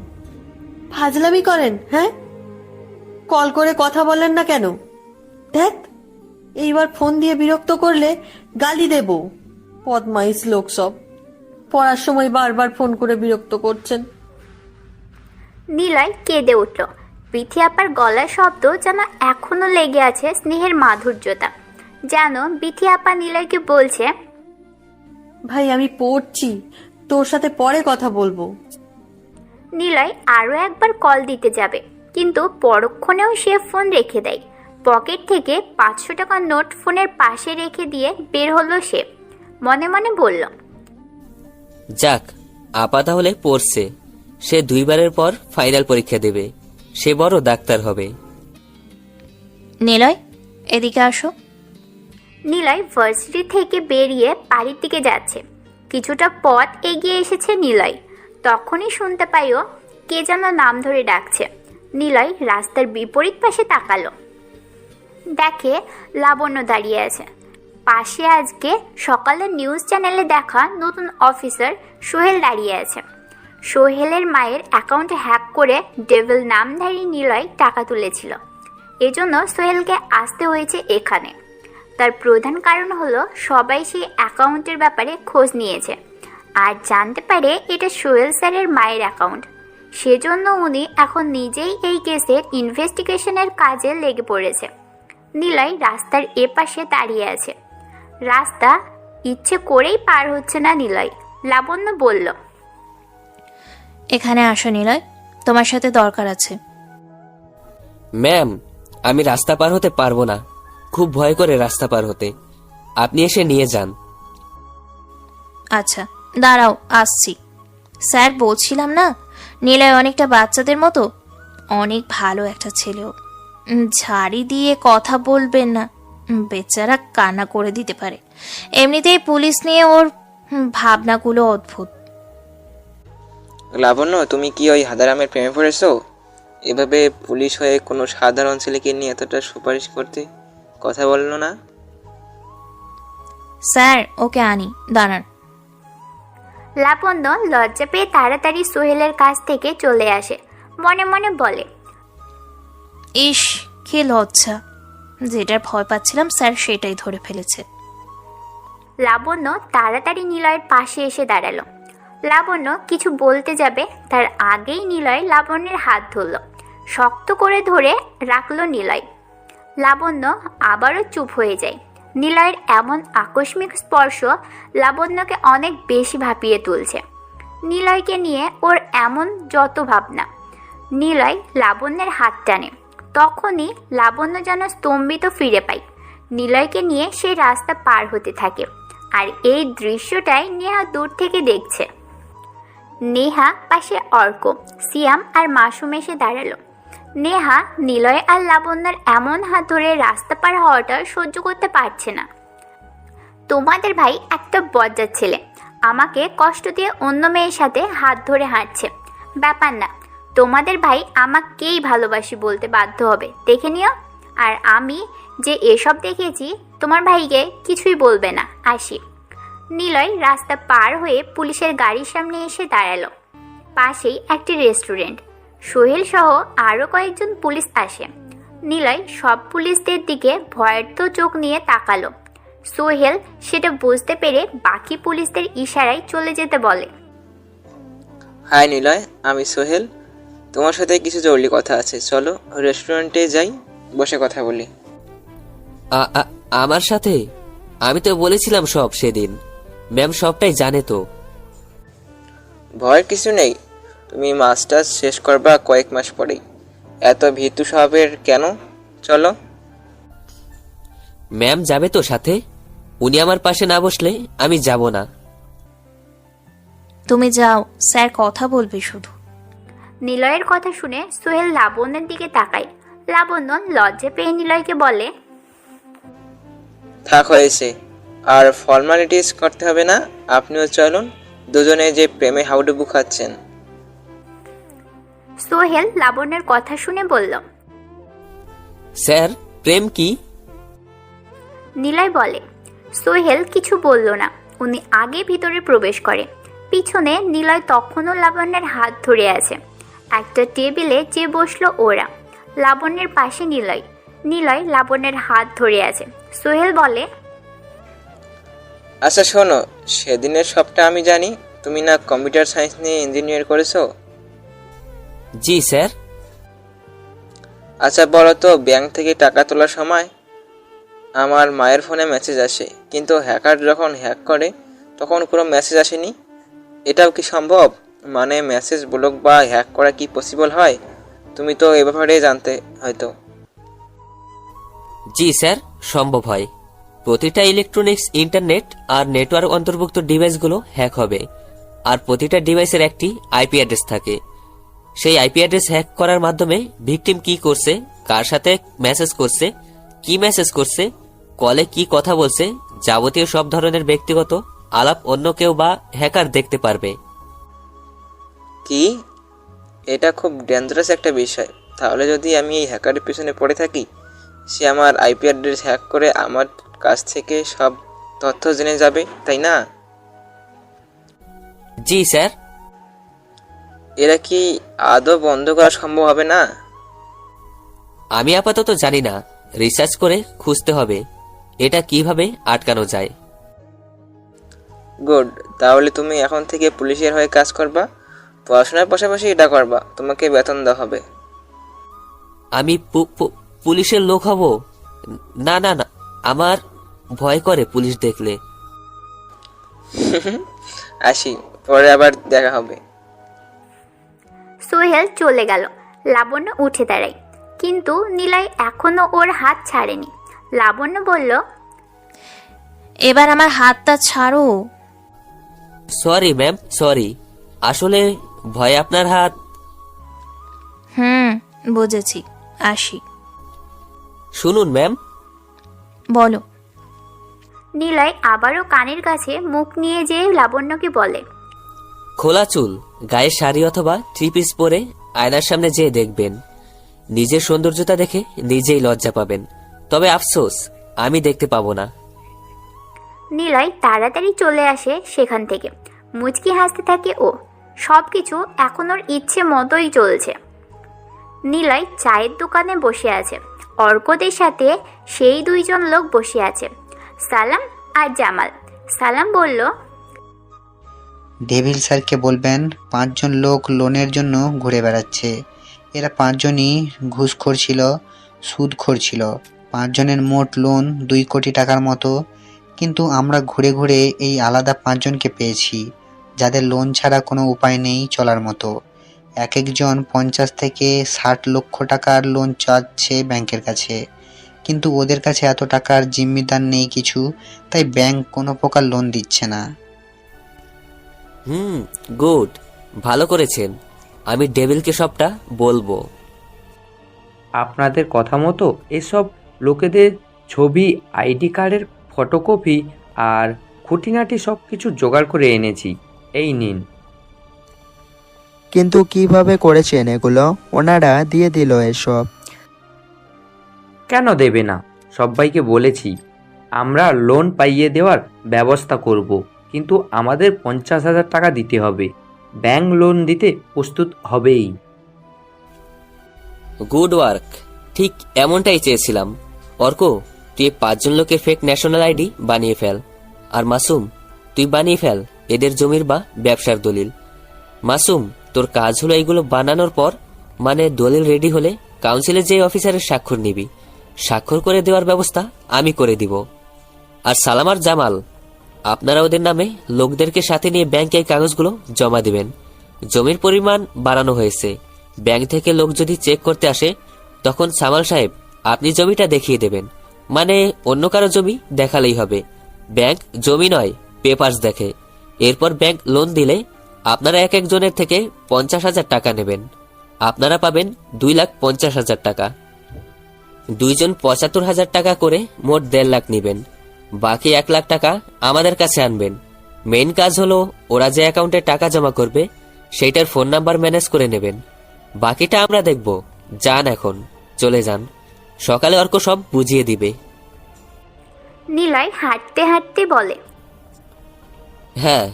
ফাজলামি করেন? হ্যাঁ, কল করে কথা বলেন না কেন? দেখ, এইবার ফোন দিয়ে বিরক্ত করলে গালি দেব। বদমাইশ লোক সব, পড়ার সময় বারবার ফোন করে বিরক্ত করছেন। নিলয় কেঁদে উঠল। বিথি আপার গলার শব্দ যেন এখনো লেগে আছে স্নেহের মাধুর্যতা। যেন বিথি আপা নিলয়কে বলছে, ভাই আমি পড়ছি, তোর সাথে পরে কথা বলবো। নিলয় আরও একবার কল দিতে যাবে, কিন্তু পরক্ষণেও সে ফোন রেখে দেয়। পকেট থেকে 500 টাকার নোট ফোনের পাশে রেখে দিয়ে বের হলো সে। মনে মনে বলল, যাক, আপা তাহলে পড়ছে। সে 2 বারের পর ফাইনাল পরীক্ষা দেবে, সে বড় ডাক্তার হবে। নিলয়, এদিকে আসো। নিলয় ভার্সিটি থেকে বেরিয়ে বাড়ির দিকে যাচ্ছে। কিছুটা পথ এগিয়ে এসেছে নিলয়, তখনই শুনতে পাইও কে যেন নাম ধরে ডাকছে। নিলয় রাস্তার বিপরীত পাশে তাকালো, দেখে লাবণ্য দাঁড়িয়ে আছে। পাশে আজকে সকালে নিউজ চ্যানেলে দেখা নতুন অফিসার সোহেল দাঁড়িয়ে আছে। সোহেলের মায়ের অ্যাকাউন্টে হ্যাক করে ডেভিল নামধারী নিলয় টাকা তুলেছিল, এজন্য সোহেলকে আসতে হয়েছে এখানে। তার প্রধান কারণ হলো সবাই সেই অ্যাকাউন্টের ব্যাপারে খোঁজ নিয়েছে আর জানতে পারে এটা সোহেল স্যারের মায়ের অ্যাকাউন্ট। সেজন্য উনি এখন নিজেই এই কেসের ইনভেস্টিগেশনের কাজে লেগে পড়েছে। নিলয় রাস্তার এপাশে দাঁড়িয়ে আছে। রাস্তা ইচ্ছে করেই পার হচ্ছে না নিলয়। লাবণ্য বলল, এখানে আসো নিলয়, তোমার সাথে দরকার আছে। ম্যাম, আমি রাস্তা পার হতে পারবো না, খুব ভয় করে রাস্তা পার হতে। আপনি এসে নিয়ে যান। আচ্ছা দাঁড়াও, আসছি। স্যার বলছিলাম না, নিলয় অনেকটা বাচ্চাদের মতো, অনেক ভালো একটা ছেলেও। ঝাড়ি দিয়ে কথা বলবেন না, বেচারা কান্না করে দিতে পারে। এমনিতেই পুলিশ নিয়ে ওর ভাবনাগুলো অদ্ভুত। লাবণ্য, তুমি কি ওই হাদারামের প্রেমে পড়েছো? এভাবে পুলিশ হয়ে কোনো সাধারণ ছেলেকে নিয়ে এতটা সুপারিশ করতে কথা বললো না? স্যার ওকে আনি, দাঁড়ান। লাবণ্য লজ্জা পেয়ে তাড়াতাড়ি সোহেলের কাছ থেকে চলে আসে, মনে মনে বলে, ইস কি লজ্জা, যেটার ভয় পাচ্ছিলাম স্যার সেটাই ধরে ফেলেছে। লাবণ্য তাড়াতাড়ি নিলয়ের পাশে এসে দাঁড়ালো। লাবণ্য কিছু বলতে যাবে, তার আগেই নিলয় লাবণ্যের হাত ধরল, শক্ত করে ধরে রাখলো নিলয়। লাবণ্য আবারও চুপ হয়ে যায়। নিলয়ের এমন আকস্মিক স্পর্শ লাবণ্যকে অনেক বেশি ভাবিয়ে তুলছে। নিলয়কে নিয়ে ওর এমন যত ভাবনা। নিলয় লাবণ্যের হাত টানে, তখনই লাবণ্য যেন স্তম্ভিত ফিরে পায়। নিলয়কে নিয়ে সেই রাস্তা পার হতে থাকে, আর এই দৃশ্যটাই নেহা দূর থেকে দেখছে। নেহা পাশে অর্ক, সিয়াম আর মাসুম এসে দাঁড়ালো। নেহা নিলয় আর লাবণ্যর এমন হাত ধরে রাস্তা পার হওয়াটা সহ্য করতে পারছে না। তোমাদের ভাই একটা বজ্জাত ছেলে, আমাকে কষ্ট দিয়ে অন্য মেয়ের সাথে হাত ধরে হাঁটছে। ব্যাপার না, তোমাদের ভাই আমাকেই ভালোবাসি বলতে বাধ্য হবে, দেখে নিও। আর আমি যে এসব দেখেছি তোমার ভাইকে কিছুই বলবে না। আসি। নিলয় রাস্তা পার হয়ে পুলিশের গাড়ির সামনে এসে দাঁড়ালো। পাশেই একটি রেস্টুরেন্ট। সোহেল সহ আরও কয়েকজন পুলিশ আসে। নিলয় সব পুলিশদের দিকে ভয়ার্থ চোখ নিয়ে তাকালো। সোহেল সেটা বুঝতে পেরে বাকি পুলিশদের ইশারায় চলে যেতে বলে। হাই নিলয়, আমি সোহেল, তোমার সাথে কিছু জরুরি কথা আছে, চলো রেস্টুরেন্টে যাই, বসে কথা বলি। আমার সাথে? আমি তো বলেছিলাম সব সেদিন, ম্যাম সবটাই জানে তো। ভয়ের কিছু নেই, তুমি মাস্টার্স শেষ করবা কয়েক মাস পরেই, এত ভীতু স্বভাবের কেন? চলো। ম্যাম যাবে তো সাথে? উনি আমার পাশে না বসলে আমি যাব না। তুমি যাও, স্যার কথা বলবে শুধু। নিলয়ের কথা শুনে সোহেল লাবণ্যের দিকে তাকায়। লাবণ্য লজ্জা পেয়ে নিলয়কে বলে, থাক হয়েছে, আর ফর্মালিটিস করতে হবে না, আপনিও চলুন, দুজনে যে প্রেমে হাউডুবু খাচ্ছেন। সোহেল লাবণ্যের কথা শুনে বলল, স্যার প্রেম কি? নিলয় বলে। সোহেল কিছু বলল না, উনি আগে ভিতরে প্রবেশ করে। পিছনে নিলয় তখনও লাবণ্যের হাত ধরে আছে। একটা টেবিলে যে বসলো ওরা, লাবণ্যের পাশে নিলয়। নিলয় লাবণ্যের হাত ধরে আছে। সোহেল বলে, আচ্ছা শোনো, সেদিনের সবটা আমি জানি, তুমি না কম্পিউটার সায়েন্স নিয়ে ইঞ্জিনিয়ার করেছো? জি স্যার। আচ্ছা বলো তো, ব্যাংক থেকে টাকা তোলার সময় আমার মায়ের ফোনে মেসেজ আসে, কিন্তু হ্যাকার যখন হ্যাক করে তখন কোনো মেসেজ আসেনি, এটাও কি সম্ভব? মানে মেসেজ ব্লক বা হ্যাক করা কি পসিবল হয়? তুমি তো এ ব্যাপারে জানতে হয়তো। জি স্যার, সম্ভব হয়। প্রতিটা ইলেকট্রনিক্স, ইন্টারনেট আর নেটওয়ার্ক অন্তর্ভুক্ত ডিভাইসগুলো হ্যাক হবে, আর প্রতিটা ডিভাইসের একটি আইপি অ্যাড্রেস থাকে। সেই আইপি অ্যাড্রেস হ্যাক করার মাধ্যমে ভিকটিম কি করছে, কার সাথে মেসেজ করছে, কি মেসেজ করছে, কলে কি কথা বলছে, যাবতীয় সব ধরনের ব্যক্তিগত আলাপ অন্য কেউ বা হ্যাকার দেখতে পারবে। কি? এটা খুব ডেঞ্জারাস একটা বিষয়। তাহলে যদি আমি এই হ্যাকারের পিছনে পড়ে থাকি, সে আমার আইপি অ্যাড্রেস হ্যাক করে আমার কাছ থেকে সব তথ্য জেনে যাবে, তাই না? জি স্যার। এরা কি আদৌ বন্ধ করা সম্ভব হবে না? আমি আপাতত জানি না, রিসার্চ করে খুঁজতে হবে এটা কিভাবে আটকানো যায়। গুড, তাহলে তুমি এখন থেকে পুলিশের হয়ে কাজ করবা, পড়াশোনার পাশাপাশি এটা করবা, তোমাকে বেতন দেওয়া হবে। আমি পুলিশের লোক হব? না না না, আমার ভয় করে পুলিশ দেখলে। আসি, পরে আবার দেখা হবে। সোহেল চলে গেল। লাবণ্য উঠে দাঁড়ায়, কিন্তু নিলয় এখনো ওর হাত ছাড়েনি। লাবণ্য বলল, এবার আমার হাতটা ছাড়ো। সরি ম্যাম, সরি, আসলে ভয় আপনার হাত। বুঝেছি, আসি। শুনুন ম্যাম। বলো। নিলয় আবারও কানের কাছে মুখ নিয়ে যেয়ে লাবণ্যকে বলে, খোলা চুল, গায়ে শাড়ি অথবা থ্রি পিস পরে আয়নার সামনে যেয়ে দেখবেন। নিজের সৌন্দর্যতা দেখে নিজেই লজ্জা পাবেন, তবে আফসোস আমি দেখতে পাবো না। নিলয় তাড়াতাড়ি চলে আসে সেখান থেকে। মুচকি হাসতে থাকে ও। সব কিছু এখন ওর ইচ্ছে মতোই চলছে। নিলয় চায়ের দোকানে বসে আছে। অর্কদের সাথে সেই দুইজন লোক বসে আছে, সালাম আর জামাল। সালাম বলল, ডেভিল স্যারকে বলবেন 5 জন লোক লোনের জন্য ঘুরে বেড়াচ্ছে। এরা 5 জনই ঘুষখোর ছিল, সুদখোর ছিল। 5 জনের মোট লোন 2 কোটি টাকার মতো। কিন্তু আমরা ঘুরে ঘুরে এই আলাদা 5 জনকে পেয়েছি, যাদের লোন ছাড়া কোনো উপায় নেই চলার মতো। এক একজন 50 থেকে 60 লক্ষ টাকার লোন চাচ্ছে ব্যাংকের কাছে, কিন্তু ওদের কাছে এত টাকার জিম্মিদার নেই কিছু, তাই ব্যাংক কোনো প্রকার লোন দিচ্ছে না। গুড, ভালো করেছেন। আমি ডেভিলকে সবটা বলবো। আপনাদের কথা মতো এসব লোকেদের ছবি, আইডি কার্ডের ফটোকপি আর খুঁটিনাটি সব কিছু জোগাড় করে এনেছি, এই নিন। কিন্তু কিভাবে করেছেন এগুলো? ওনারা দিয়ে দিল এসব। কেন দেবে না? সবাইকে বলেছি আমরা লোন পাইয়ে দেওয়ার ব্যবস্থা করব, কিন্তু আমাদের 50,000 টাকা দিতে হবে। ব্যাংক লোন দিতে প্রস্তুত হবেই। গুড ওয়ার্ক, ঠিক এমনটাই চেয়েছিলাম। অর্ক, তুই 5 জন লোকের ফেক ন্যাশনাল আইডি বানিয়ে ফেল। আর মাসুম, তুই বানিয়ে ফেল এদের জমির বা ব্যবসার দলিল। মাসুম, তোর কাজ হলো এইগুলো বানানোর পর, মানে দলিল রেডি হলে কাউন্সিলে যে অফিসারের স্বাক্ষর নিবি, স্বাক্ষর করে দেওয়ার ব্যবস্থা আমি করে দিব। আর সালাম আর জামাল, আপনারা ওদের নামে লোকদেরকে সাথে নিয়ে ব্যাংকে এই কাগজগুলো জমা দিবেন। জমির পরিমাণ বাড়ানো হয়েছে। ব্যাংক থেকে লোক যদি চেক করতে আসে, তখন সামাল সাহেব আপনি জমিটা দেখিয়ে দেবেন। মানে অন্য কারো জমি দেখালেই হবে। ব্যাংক জমি নয়, পেপারস দেখে। এরপর ব্যাংক লোন দিলে আপনারা এক একজনের থেকে 50,000 টাকা নেবেন। আপনারা পাবেন 2,50,000 টাকা। 2 জন 75,000 টাকা করে মোট 1.5 লাখ নেবেন। বাকি 1 লাখ টাকা আমাদের কাছে আনবেন। মেইন কাজ হলো ওরা যে অ্যাকাউন্টে টাকা জমা করবে সেইটার ফোন নাম্বার ম্যানেজ করে নেবেন। বাকিটা আমরা দেখব। যান, এখন চলে যান। সকালে অর্ক সব বুঝিয়ে দিবে। নিলয় হাঁটতে হাঁটতে বলে, হ্যাঁ,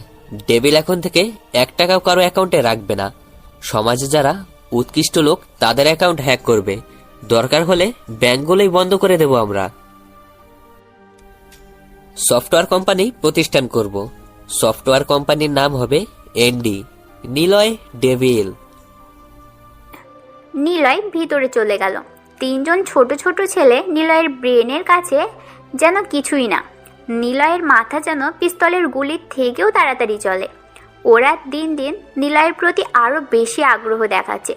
ডেভিল এখন থেকে 1 টাকাও কারো অ্যাকাউন্টে রাখবে না। সমাজে যারা উৎকৃষ্ট লোক তাদের অ্যাকাউন্ট হ্যাক করবে। দরকার হলে ব্যাংকগুলোই বন্ধ করে দেব আমরা। সফটওয়্যার কোম্পানি প্রতিষ্ঠান করব। সফটওয়্যার কোম্পানির নাম হবে এনডি, নিলয় ডেভিল। নিলয় ভিতরে চলে গেল। 3 জন ছোট ছোট ছেলে নিলয়ের ব্রেনের কাছে যেন কিছুই না। নিলয়ের মাথা যেন পিস্তলের গুলির থেকেও তাড়াতাড়ি চলে। ওরা দিন দিন নিলয়ের প্রতি আরও বেশি আগ্রহ দেখাচ্ছে,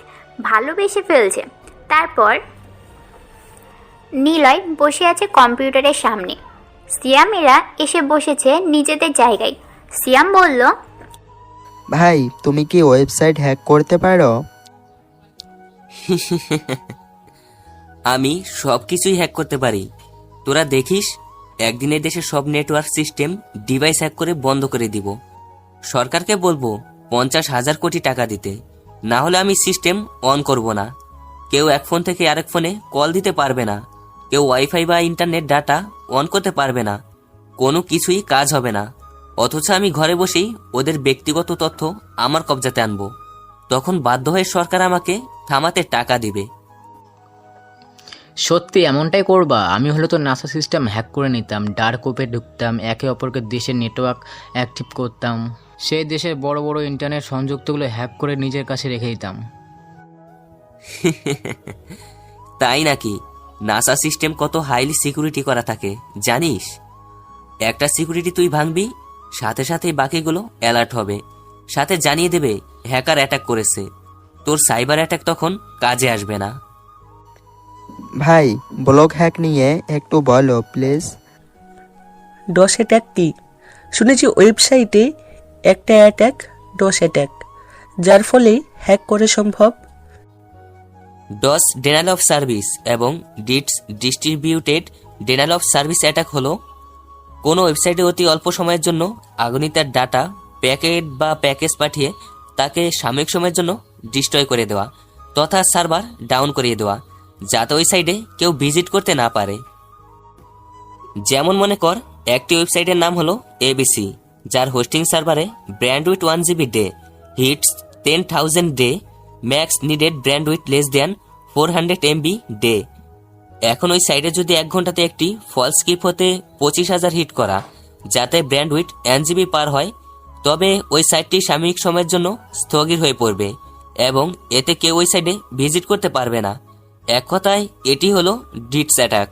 ভালোবেসে ফেলছে। তারপর নিলয় বসে আছে কম্পিউটারের সামনে। সিয়ামেরা এসে বসেছে নিজেদের জায়গায়। সিয়াম বলল, ভাই, তুমি কি ওয়েবসাইট হ্যাক করতে পারো? আমি সবকিছুই হ্যাক করতে পারি। তোরা দেখিস, একদিনে দেশে সব নেটওয়ার্ক সিস্টেম ডিভাইস হ্যাক করে বন্ধ করে দিব। সরকারকে বলবো 50,000 কোটি টাকা দিতে, না হলে আমি সিস্টেম অন করব না। কেউ এক ফোন থেকে আরেক ফোনে কল দিতে পারবে না। কেউ ওয়াইফাই বা ইন্টারনেট ডাটা অন করতে পারবে না। কোনো কিছুই কাজ হবে না। অথচ আমি ঘরে বসেই ওদের ব্যক্তিগত তথ্য আমার কবজাতে আনবো। তখন বাধ্য হয়ে সরকার আমাকে থামাতে টাকা দিবে। সত্যি এমনটাই করবা? আমি হলে তো নাসা সিস্টেম হ্যাক করে নিতাম, ডার্ক ওয়েবে ঢুকতাম, একে অপরকে দেশের নেটওয়ার্ক অ্যাক্টিভ করতাম, সেই দেশের বড় বড় ইন্টারনেট সংযুক্তগুলো হ্যাক করে নিজের কাছে রেখে দিতাম। তাই নাকি? নাসা সিস্টেম কত হাইলি সিকিউরিটি করা থাকে জানিস? একটা সিকিউরিটি তুই ভাঙবি, সাথে সাথেই বাকিগুলো অ্যালার্ট হবে, সাথে জানিয়ে দেবে হ্যাকার অ্যাটাক করেছে। তোর সাইবার অ্যাটাক তখন কাজে আসবে না। ভাই, ব্লগ হ্যাক নিয়ে একটু বলো প্লিজ। ডস অ্যাট্যাক কি? শুনেছি ওয়েবসাইটে একটা অ্যাট্যাক ডস অ্যাট্যাক, যার ফলে হ্যাক করা সম্ভব। ডস ডেনাল অফ সার্ভিস এবং ডিটস ডিস্ট্রিবিউটেড ডেনাল অফ সার্ভিস অ্যাটাক হলো কোনো ওয়েবসাইটে অতি অল্প সময়ের জন্য আগুনিতার ডাটা প্যাকেট বা প্যাকেজ পাঠিয়ে তাকে সাময়িক সময়ের জন্য ডিস্ট্রয় করে দেওয়া তথা সার্ভার ডাউন করিয়ে দেওয়া যাতে ওই সাইটে কেউ ভিজিট করতে না পারে। যেমন মনে কর একটি ওয়েবসাইটের নাম হলো এবিসি, যার হোস্টিং সার্ভারে bandwidth 1 GB day, hits 10,000 day, max needed bandwidth less than 400 MB day. এখন ওই সাইটে যদি 1 ঘন্টাতে একটি ফলস স্কিপ হতে 25,000 হিট করা যাতে ব্র্যান্ডউইথ 1 GB পার হয়, তবে ওই সাইটটি সাময়িক সময়ের জন্য স্থগিত হয়ে পড়বে এবং এতে কেউ ওই সাইটে ভিজিট করতে পারবে না। এক কথায় এটি হলো ডিটস অ্যাটাক।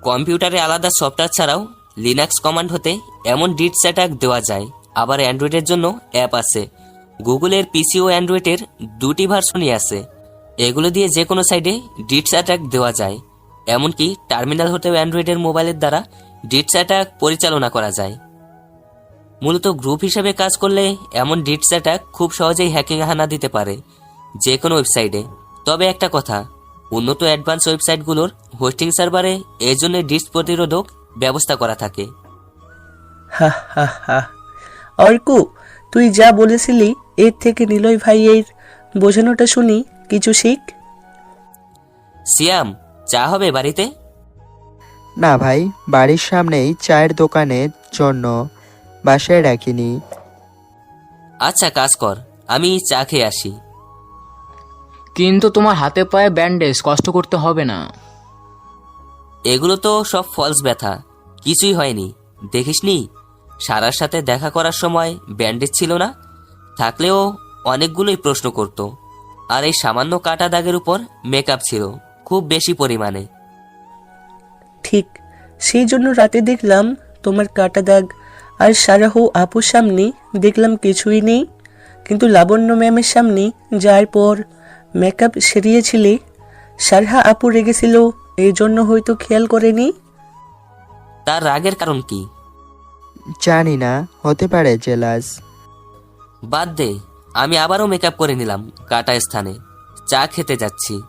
কম্পিউটারে আলাদা সফটওয়্যার ছাড়াও লিনাক্স কমান্ড হতে এমন ডিটস অ্যাটাক দেওয়া যায়। আবার অ্যান্ড্রয়েডের জন্য অ্যাপ আছে। গুগলের পিসি ও অ্যান্ড্রয়েডের দুটি ভার্সনই আছে। এগুলো দিয়ে যে কোনো সাইডে ডিটস অ্যাটাক দেওয়া যায়। এমনকি টার্মিনাল হতেও অ্যান্ড্রয়েডের মোবাইলের দ্বারা ডিটস অ্যাটাক পরিচালনা করা যায়। মূলত গ্রুপ হিসেবে কাজ করলে এমন ডিটস অ্যাটাক খুব সহজেই হ্যাকিং হানা দিতে পারে যে কোনো ওয়েবসাইটে। তবে একটা কথা, উন্নত অ্যাডভান্স ওয়েবসাইটগুলোর হোস্টিং সার্ভারে এই জন্য ডিটস প্রতিরোধক ব্যবস্থা করা থাকে। হা হা হা। অর্ক, তুই যা বলেছিলি এর থেকে নিলয় ভাইয়ের বোঝানোটা শুনি, কিছু শিখ। সিয়াম, চা হবে বাড়িতে? না ভাই, বাড়ির সামনেই চায়ের দোকানের জন্য বাসায় রাখিনি। আচ্ছা কাজ কর, আমি চা খেয়ে আসি। কিন্তু তোমার হাতে পায়ে ব্যান্ডেজ, কষ্ট করতে হবে না। এগুলো তো সব ফলস ব্যথা, কিছুই হয়নি। দেখিসনি সারার সাথে দেখা করার সময় ব্যান্ডেজ ছিল না? থাকলেও অনেকগুলোই প্রশ্ন করত। আর এই সামান্য কাটা দাগের উপর মেকআপ ছিল খুব বেশি পরিমাণে। ঠিক সেই জন্য রাতে দেখলাম তোমার কাটা দাগ, আর সারাহু আপুর সামনে দেখলাম কিছুই নেই, কিন্তু লাবণ্য ম্যামের সামনে যাওয়ার পর মেকআপ সেরিয়েছিলে। সারহা আপু রেগেছিল, এই জন্য হয়তো খেয়াল করেনি। তার রাগের কারণ কি? জানি না, হতে পারে জেলাস। বাদ দে, আমি আবারও মেকআপ করে নিলাম কাটা স্থানে। চা খেতে যাচ্ছি।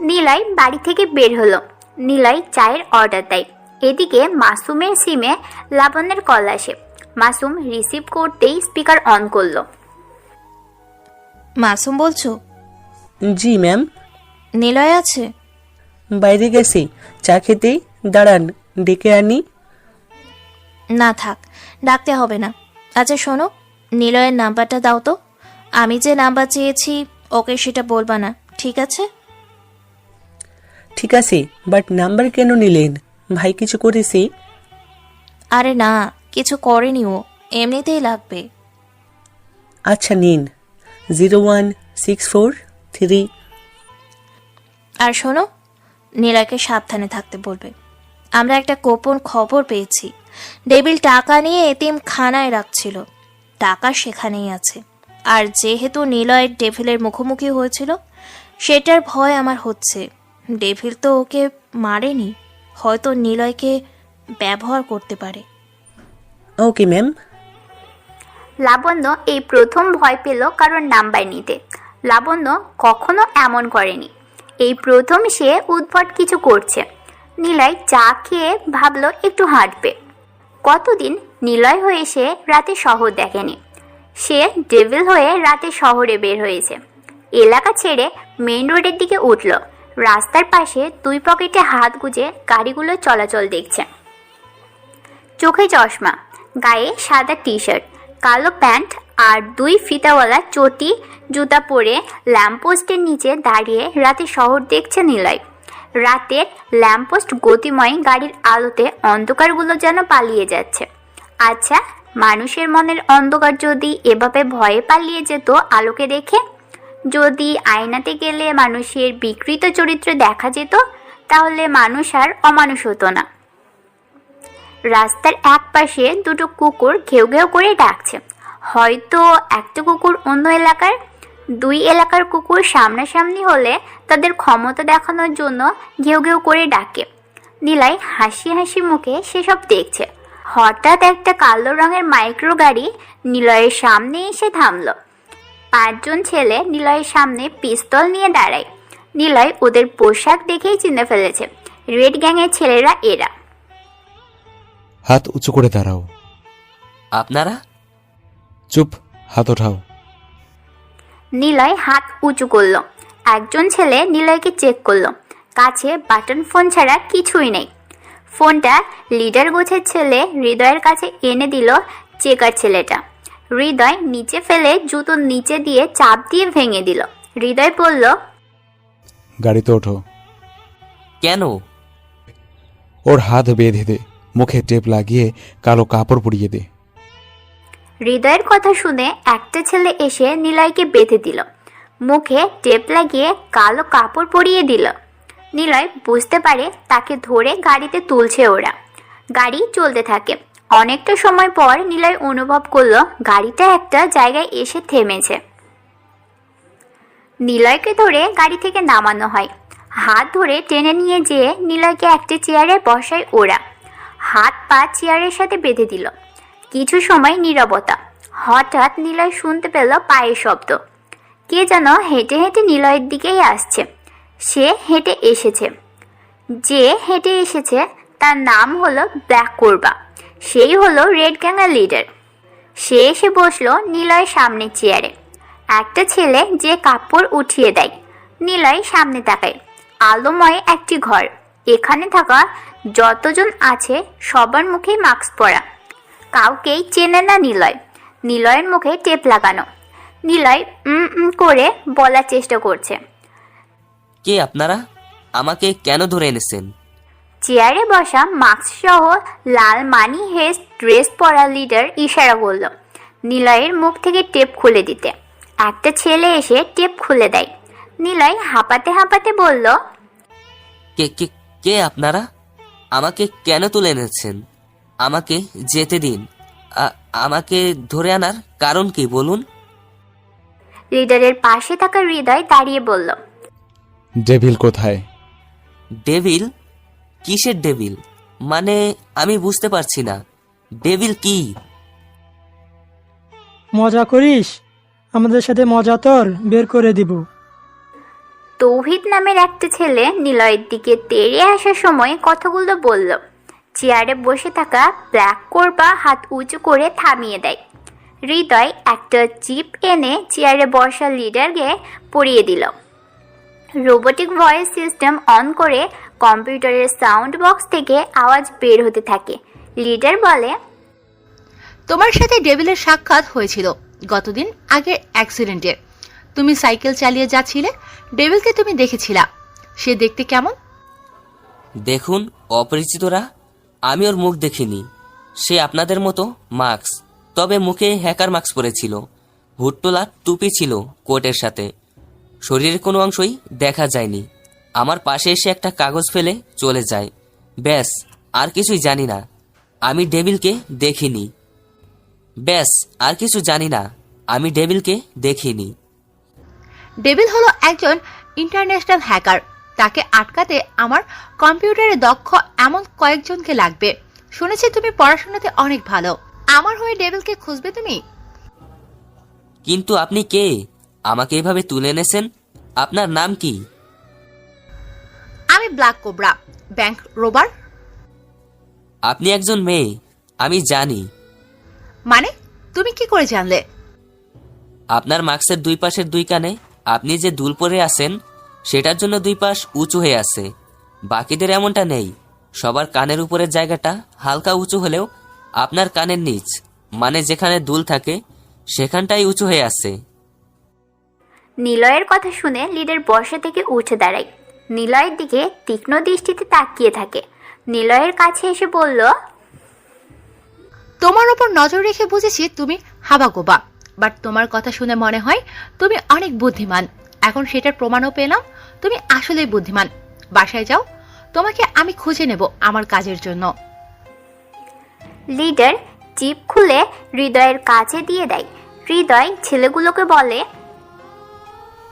নিলয় বাড়ি থেকে বের হলো। নিলয় চায়ের অর্ডার দেয়। এদিকে মাসুমের সিমে লাবণ্যের কল আসে। মাসুম রিসিভ করতেই স্পিকার অন করলো। মাসুম বলছো? জি ম্যাম। নিলয় আছে? বাইরে গেছি চা খেতে, দাঁড়ান ডেকে আনি। না থাক, ডাকতে হবে না। আচ্ছা শোনো, নিলয়ের নাম্বারটা দাও তো। আমি যে নাম্বার চেয়েছি ওকে সেটা বলবা না, ঠিক আছে? ঠিক আছে, বাট নাম্বার কেন নিলেন? ভাই কিছু করেছি? আরে না, কিছু করেনি ও, এমনিতেই লাগবে। আচ্ছা নিন, 01643। আর শোনো, নিলয়কে সাবধানে থাকতে বলবে। আমরা একটা গোপন খবর পেয়েছি, ডেভিল টাকা নিয়ে এতিম খানায় রাখছিল। টাকা সেখানেই আছে। আর যেহেতু নিলয় ডেভিলের মুখোমুখি হয়েছিল, সেটার ভয় আমার হচ্ছে। ডেভিল তো ওকে মারেনি, হয়তো নিলয়কে ব্যবহার করতে পারে। Okay ma'am. লাবণ্য এই প্রথম ভয় পেল কারণ নাম্বার নিতে। লাবণ্য কখনো এমন করেনি, এই প্রথম সে উদ্ভট কিছু করছে। নিলয় চা খেয়ে ভাবলো একটু হাঁটবে। কতদিন নিলয় হয়ে সে রাতে শহর দেখেনি। সে ডেভিল হয়ে রাতে শহরে বের হয়েছে। এলাকা ছেড়ে মেইন রোডের দিকে উঠল। রাস্তার পাশে দুই পকেটে হাত গুজে গাড়িগুলো চলাচল দেখছে। চোখে চশমা, গায়ে সাদা টি শার্ট, কালো প্যান্ট আর দুই ফিতাওয়ালা চটি জুতা পরে ল্যাম্পপোস্টের নিচে দাঁড়িয়ে রাতে শহর দেখছে নিলয়। রাতের ল্যাম্পপোস্ট গতিময় গাড়ির আলোতে অন্ধকারগুলো যেন পালিয়ে যাচ্ছে। আচ্ছা, মানুষের মনের অন্ধকার যদি এভাবে ভয়ে পালিয়ে যেত আলোকে দেখে, যদি আয়নাতে গেলে মানুষের বিকৃত চরিত্র দেখা যেত, তাহলে মানুষ আর অমানুষ হতো না। রাস্তার এক পাশে দুটো কুকুর ঘেউ ঘেউ করে ডাকছে। হয়তো একটা কুকুর অন্য এলাকার, দুই এলাকার কুকুর সামনাসামনি হলে তাদের ক্ষমতা দেখানোর জন্য ঘেউ ঘেউ করে ডাকে। নিলয় হাসি হাসি মুখে সেসব দেখছে। হঠাৎ একটা কালো রঙের মাইক্রো গাড়ি নিলয়ের সামনে এসে থামল। 5জন ছেলে নিলয়ের সামনে পিস্তল নিয়ে দাঁড়ায়। নিলয় ওদের পোশাক দেখেই চিনে ফেলেছে রেড গ্যাংয়ের ছেলেরা এরা। হাত উঁচু করে দাঁড়াও। আপনারা? চুপ, হাত ওঠাও। নিলয় হাত উঁচু করলো। একজন ছেলে নিলয়কে চেক করলো। কাছে বাটন ফোন ছাড়া কিছুই নেই। ফোনটা লিডার গোছের ছেলে হৃদয়ের কাছে এনে দিল চেকার ছেলেটা। হৃদয় নিচে ফেলে জুতো নিচে দিয়ে চাপ দিয়ে ভেঙে দিল। হৃদয় বলল, গাড়িতে ওঠো। কেন? ওর হাত বেঁধে দে, মুখে টেপ লাগিয়ে কালো কাপড় পরিয়ে দে। হৃদয়ের কথা শুনে একটা ছেলে এসে নিলয়কে বেঁধে দিল, মুখে টেপ লাগিয়ে কালো কাপড় পরিয়ে দিল। নিলয় বুঝতে পারে তাকে ধরে গাড়িতে তুলছে ওরা। গাড়ি চলতে থাকে। অনেকটা সময় পর নিলয় অনুভব করলো গাড়িটা একটা জায়গায় এসে থেমেছে। নিলয়কে ধরে গাড়ি থেকে নামানো হয়। হাত ধরে টেনে নিয়ে যেয়ে নিলয়কে একটি চেয়ারে বসায় ওরা। হাত পা চেয়ারের সাথে বেঁধে দিল। কিছু সময় নীরবতা। হঠাৎ নিলয় শুনতে পেল পায়ের শব্দ। কে যেন হেঁটে হেঁটে নিলয়ের দিকেই আসছে। সে হেঁটে এসেছে। যে হেঁটে এসেছে তার নাম হলো ব্ল্যাক কোবরা। সেই হলো রেড গ্যাংয়ের লিডার। সে এসে বসলো নিলয়ের সামনের চেয়ারে। একটা ছেলে যে কাপড় উঠিয়ে দেয়। নিলয় সামনে তাকায়। আলোময় একটি ঘর। এখানে থাকা যতজন আছে সবার মুখেই মাস্ক পরা। কাউকেই চেনে না নিলয়। নিলয়ের মুখে টেপ লাগানো। নিলয় করে বলার চেষ্টা করছে, কে আপনারা? আমাকে কেন ধরে এনেছেন? চেয়ারে বসা মাস্ক সহ লাল মানি হেস্ট ড্রেস পরা লিডার ইশারা করল নিলয়ের মুখ থেকে টেপ খুলে দিতে। একটা ছেলে এসে টেপ খুলে দেয়। নিলয় হাঁপাতে হাঁপাতে বলল, কে কে কে আপনারা? আমাকে কেন তুলে এনেছেন? আমাকে যেতে দিন। আমাকে ধরে আনার কারণ কি বলুন? লিডারের পাশে থাকা হৃদয় দাঁড়িয়ে বলল, ডেভিল কোথায়? ডেভিল? কিসের ডেভিল? মানে আমি বুঝতে পারছি না। ডেভিল কি? মজা করিস? আমাদের সাথে মজা তোর বের করে দিব। তৌহিদ নামের একটা ছেলে নিলয়ের দিকে তেড়ে আসার সময় কথাগুলো বলল। চেয়ারে বসে থাকা ব্ল্যাক কোবরা হাত উঁচু করে থামিয়ে দেয়। হৃদয় একটা চিপ এনে চেয়ারে বসা লিডারকে পরিয়ে দিল। রোবোটিক ভয়েস সিস্টেম অন করে কম্পিউটারের সাউন্ড বক্স থেকে আওয়াজ বের হতে থাকে। লিডার বলে, তোমার সাথে ডেভিলের সাক্ষাৎ হয়েছিল গতদিন আগের অ্যাক্সিডেন্টে। তুমি সাইকেল চালিয়ে যাচ্ছিলে, ডেভিলকে তুমি দেখেছিলা। সে দেখতে কেমন? দেখুন অপরিচিতরা, আমি ওর মুখ দেখিনি। সে আপনাদের মতো মাস্ক, তবে মুখে হ্যাকার মাস্ক পরেছিল। হুট্টোলা টুপি ছিল কোটের সাথে। শরীরের কোনো অংশই দেখা যায়নি। আমার পাশে এসে একটা কাগজ ফেলে চলে যায়। ব্যাস, আর কিছুই জানি না। আমি ডেভিলকে দেখিনি। ব্যাস, আর কিছু জানি না। আমি ডেভিলকে দেখিনি। ডেভিল হলো একজন ইন্টারন্যাশনাল হ্যাকার। তাকে আটকাতে আমার কম্পিউটারে দক্ষ এমন কয়েকজনকে লাগবে। শুনেছি তুমি পড়াশোনাতে অনেক ভালো। আমার হয়ে ডেভিলকে খুঁজবে তুমি। কিন্তু আপনি কে? আমাকে এভাবে তুলে এনেছেন? আপনার নাম কি? আমি ব্ল্যাক কোবরা, ব্যাংক রোবার। আপনি একজন মেয়ে, আমি জানি। মানে তুমি কি করে জানলে? আপনার মাস্কের দুই পাশের দুই কানে আপনি যে দুল পরে আছেন সেটার জন্য দুই পাশ উঁচু হয়ে আছে। বাকিদের এমনটা নেই। সবার কানের উপরের জায়গাটা হালকা উঁচু হলেও আপনার কানের নিচ, মানে যেখানে দুল থাকে, সেখানটাই উঁচু হয়ে আছে। নিলয়ের কথা শুনে লিডার বসা থেকে উঠে দাঁড়ায়। নিলয়ের দিকে তীক্ষ্ণ দৃষ্টিতে তাকিয়ে থাকে। নিলয়ের কাছে এসে বলল, তোমার ওপর নজর রেখে বুঝেছি তুমি হাবাগোবা, বাট তোমার কথা শুনে মনে হয় তুমি অনেক বুদ্ধিমান। এখন সেটার প্রমাণও পেলাম তুমি আসলেই বুদ্ধিমান। বাসায় যাও, তোমাকে আমি খুঁজে নেব আমার কাজের জন্য। লিডার চিপ খুলে হৃদয়ের কাছে দিয়ে দেয়। হৃদয় ছেলেগুলোকে বলে,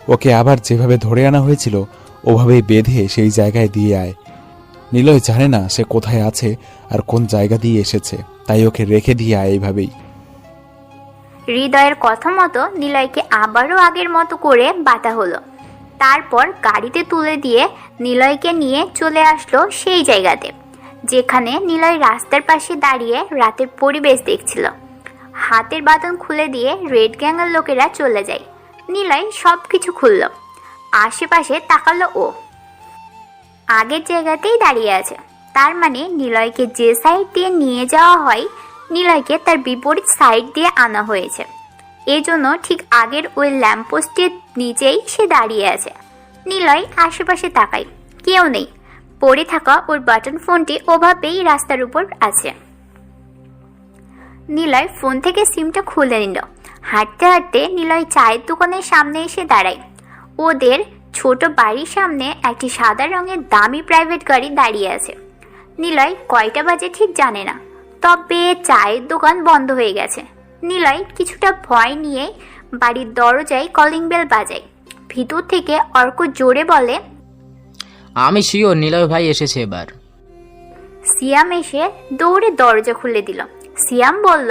ওকে আবার যেভাবে ধরে আনা হয়েছিল ওভাবেই বেঁধে সেই জায়গায় দিয়ে আয়। নিলয় জানে না সে কোথায় আছে আর কোন জায়গা দিয়ে এসেছে, তাই ওকে রেখে দিয়ে আয় এইভাবেই। হৃদয়ের কথা মতো নিলয়কে আবারও আগের মতো করে বাঁধা হলো। তারপর গাড়িতে তুলে দিয়ে নিলয়কে নিয়ে চলে আসলো সেই জায়গাতে যেখানে নিলয় রাস্তার পাশে দাঁড়িয়ে রাতের পরিবেশ দেখছিল। হাতের বাঁধন খুলে দিয়ে রেড গ্যাংয়ের লোকেরা চলে যায়। নিলয় সব কিছু খুলল, আশেপাশে তাকালো। ও আগের জায়গাতেই দাঁড়িয়ে আছে। তার মানে নিলয়কে যে সাইড দিয়ে নিয়ে যাওয়া হয় নিলয়কে তার বিপরীত সাইড দিয়ে আনা হয়েছে। এজন্য ঠিক আগের ওই ল্যাম্পপোস্টের নিচেই সে দাঁড়িয়ে আছে। নিলয় আশেপাশে তাকায়, কেউ নেই। পড়ে থাকা ওর বাটন ফোনটি ওভাবেই রাস্তার উপর আছে। নিলয় ফোন থেকে সিমটা খুলে নিল। হাঁটতে হাঁটতে নিলয় চায়ের দোকানের সামনে এসে দাঁড়ায়। ওদের ছোট বাড়ির সামনে একটি সাদা রঙের দামি প্রাইভেট গাড়ি দাঁড়িয়ে আছে। নিলয় কয়টা বাজে ঠিক জানে না, তবে চায়ের দোকান বন্ধ হয়ে গেছে। নিলয় কিছুটা ভয় নিয়ে বাড়ির দরজায় কলিং বেল বাজায়। ভিতর থেকে অর্ক জোরে বলে, আমি শিওর নিলয় ভাই এসেছে এবার। সিয়াম এসে দৌড়ে দরজা খুলে দিল। সিয়াম বলল,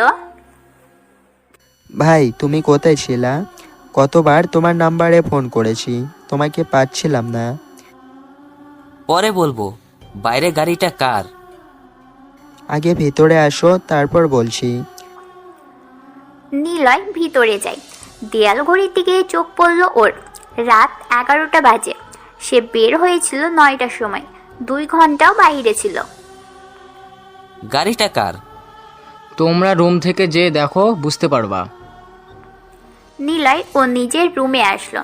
ভাই তুমি কোথায় ছিলা? কতবার তোমার নাম্বারে ফোন করেছি, তোমাকে পাচ্ছিলাম না। পরে বলবো। বাইরে গাড়িটা কার? আগে ভেতরে আসো, তারপর বলছি। নিলয় ভিতরে যায়। দেয়াল ঘড়ির দিকে চোখ পড়ল ওর। রাত 11টা বাজে। সে বের হয়েছিল 9টার সময়। 2 ঘন্টাও বাইরে ছিল। গাড়িটা কার? তোমরা রুম থেকে যে দেখো বুঝতে পারবা। নিলয় ও নিজের রুমে আসলো।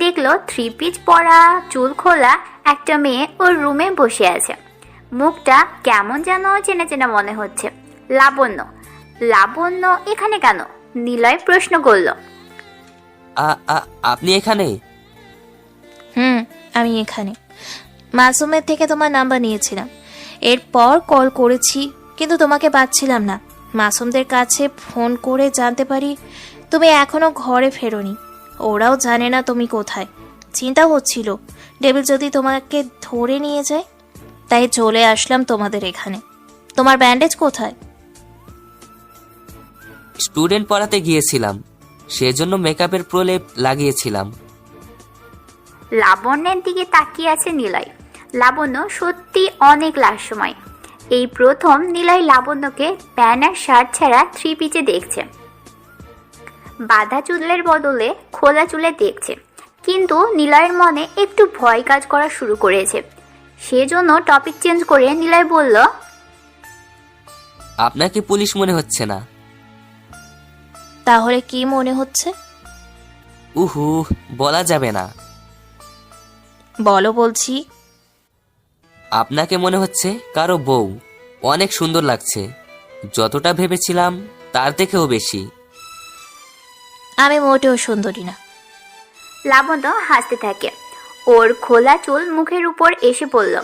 দেখলো 3 পিস পরা, চুল খোলা একটা মেয়ে ওর রুমে বসে আছে। মুখটা কেমন যেন চেনা চেনা মনে হচ্ছে। লাবণ্য। লাবণ্য এখানে কেন? নিলয় প্রশ্ন করল। আপনি এখানে? আমি এখানে মাসুমের থেকে তোমার নাম্বার নিয়েছিলাম। এরপর কল করেছি কিন্তু তোমাকে পাচ্ছিলাম না। মাসুমদের কাছে ফোন করে জানতে পারি তুমি এখনো ঘরে ফেরোনি। ওরাও জানে না তুমি কোথায়। চিন্তা হচ্ছিল ডেভিল যদি তোমাকে ধরে নিয়ে যায়, তাই চলে আসলাম তোমাদের এখানে। তোমার ব্যান্ডেজ কোথায়? স্টুডেন্ট পড়াতে গিয়েছিলাম, সেজন্য মেকআপের প্রলেপ লাগিয়েছিলাম। লাবণ্যের দিকে তাকিয়ে আছে নিলয়। লাবণ্য সত্যি অনেক লাস্যময়। এই প্রথম নিলয় লাবণ্যকে প্যান্ট আর শার্ট ছাড়া 3 পিসে দেখছে। বাঁধা চুলের বদলে খোলা চুলে দেখছে। কিন্তু নিলয়ের মনে একটু ভয় কাজ করা শুরু করেছে। সেজন্য টপিক চেঞ্জ করে নিলয় বলল, আপনাকে পুলিশ মনে হচ্ছে না। তাহলে কি মনে হচ্ছে? উহু, বলা যাবে না। বলো বলছি। আপনাকে মনে হচ্ছে কারো বউ। অনেক সুন্দর লাগছে, যতটা ভেবেছিলাম তার থেকেও বেশি। আমি মোটেও সুন্দরী না। লাবণ্য হাসতে থাকে। ওর খোলা চুল মুখের উপর এসে পড়ল।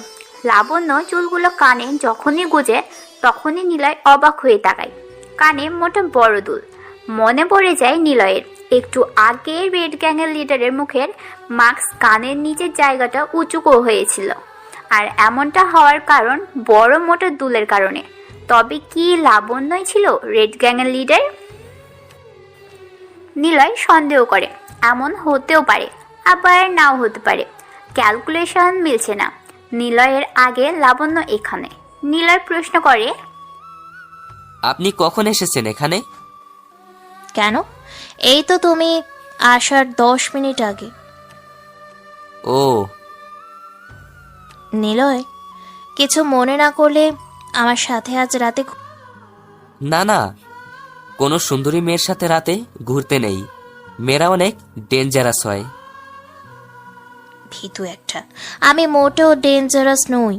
লাবণ্য চুলগুলো কানে যখনই গুজে তখনই নিলয় অবাক হয়ে তাকায়। কানে মোটা বড় দুল। মনে পড়ে যায় নিলয়ের একটু আগে রেড গ্যাংয়ের লিডারের মুখের মাস্ক কানের নিচের জায়গাটা উঁচু হয়েছিল। আর এমনটা হওয়ার কারণ বড় মোটা দুলের কারণে। তবে কি লাবণ্যই ছিল রেড গ্যাংয়ের লিডার? নিলয় সন্দেহ করে এমন হতেও পারে, আবার নাও হতে পারে। ক্যালকুলেশন মিলছে না। নিলয়ের আগে লাবণ্য এখানে। নিলয় প্রশ্ন করে, আপনি কখন এসেছেন এখানে? কেন? এই তো তুমি আসার 10 মিনিট আগে। ও নিলয়, কিছু মনে না করলে আমার সাথে আজ রাতে না না, কোনো সুন্দরী মেয়ের সাথে রাতে ঘুরতে নেই। মেয়েরা অনেক ডেঞ্জারাস হয়। ভীতু একটা। আমি মোটেও ডেঞ্জারাস নই।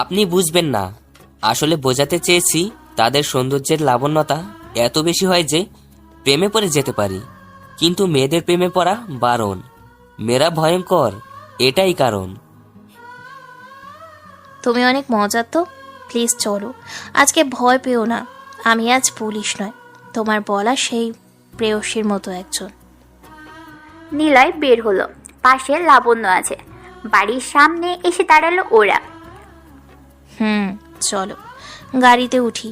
আপনি বুঝবেন না। আসলে বোঝাতে চেয়েছি তাদের সৌন্দর্যের লাবণ্যতা এত বেশি হয় যে প্রেমে পড়ে যেতে পারি। কিন্তু মেয়েদের প্রেমে পড়া বারণ। মেয়েরা ভয়ঙ্কর, এটাই কারণ। তুমি অনেক মজা তো। প্লিজ চলো, আজকে ভয় পেও না। আমি আজ পুলিশ নয়, তোমার বলা সেই প্রেয়সীর মতো একজন। নিলয় বের হলো। পাশে লাবণ্য আছে। বাড়ির সামনে এসে দাঁড়ালো ওরা। চলো গাড়িতে উঠি।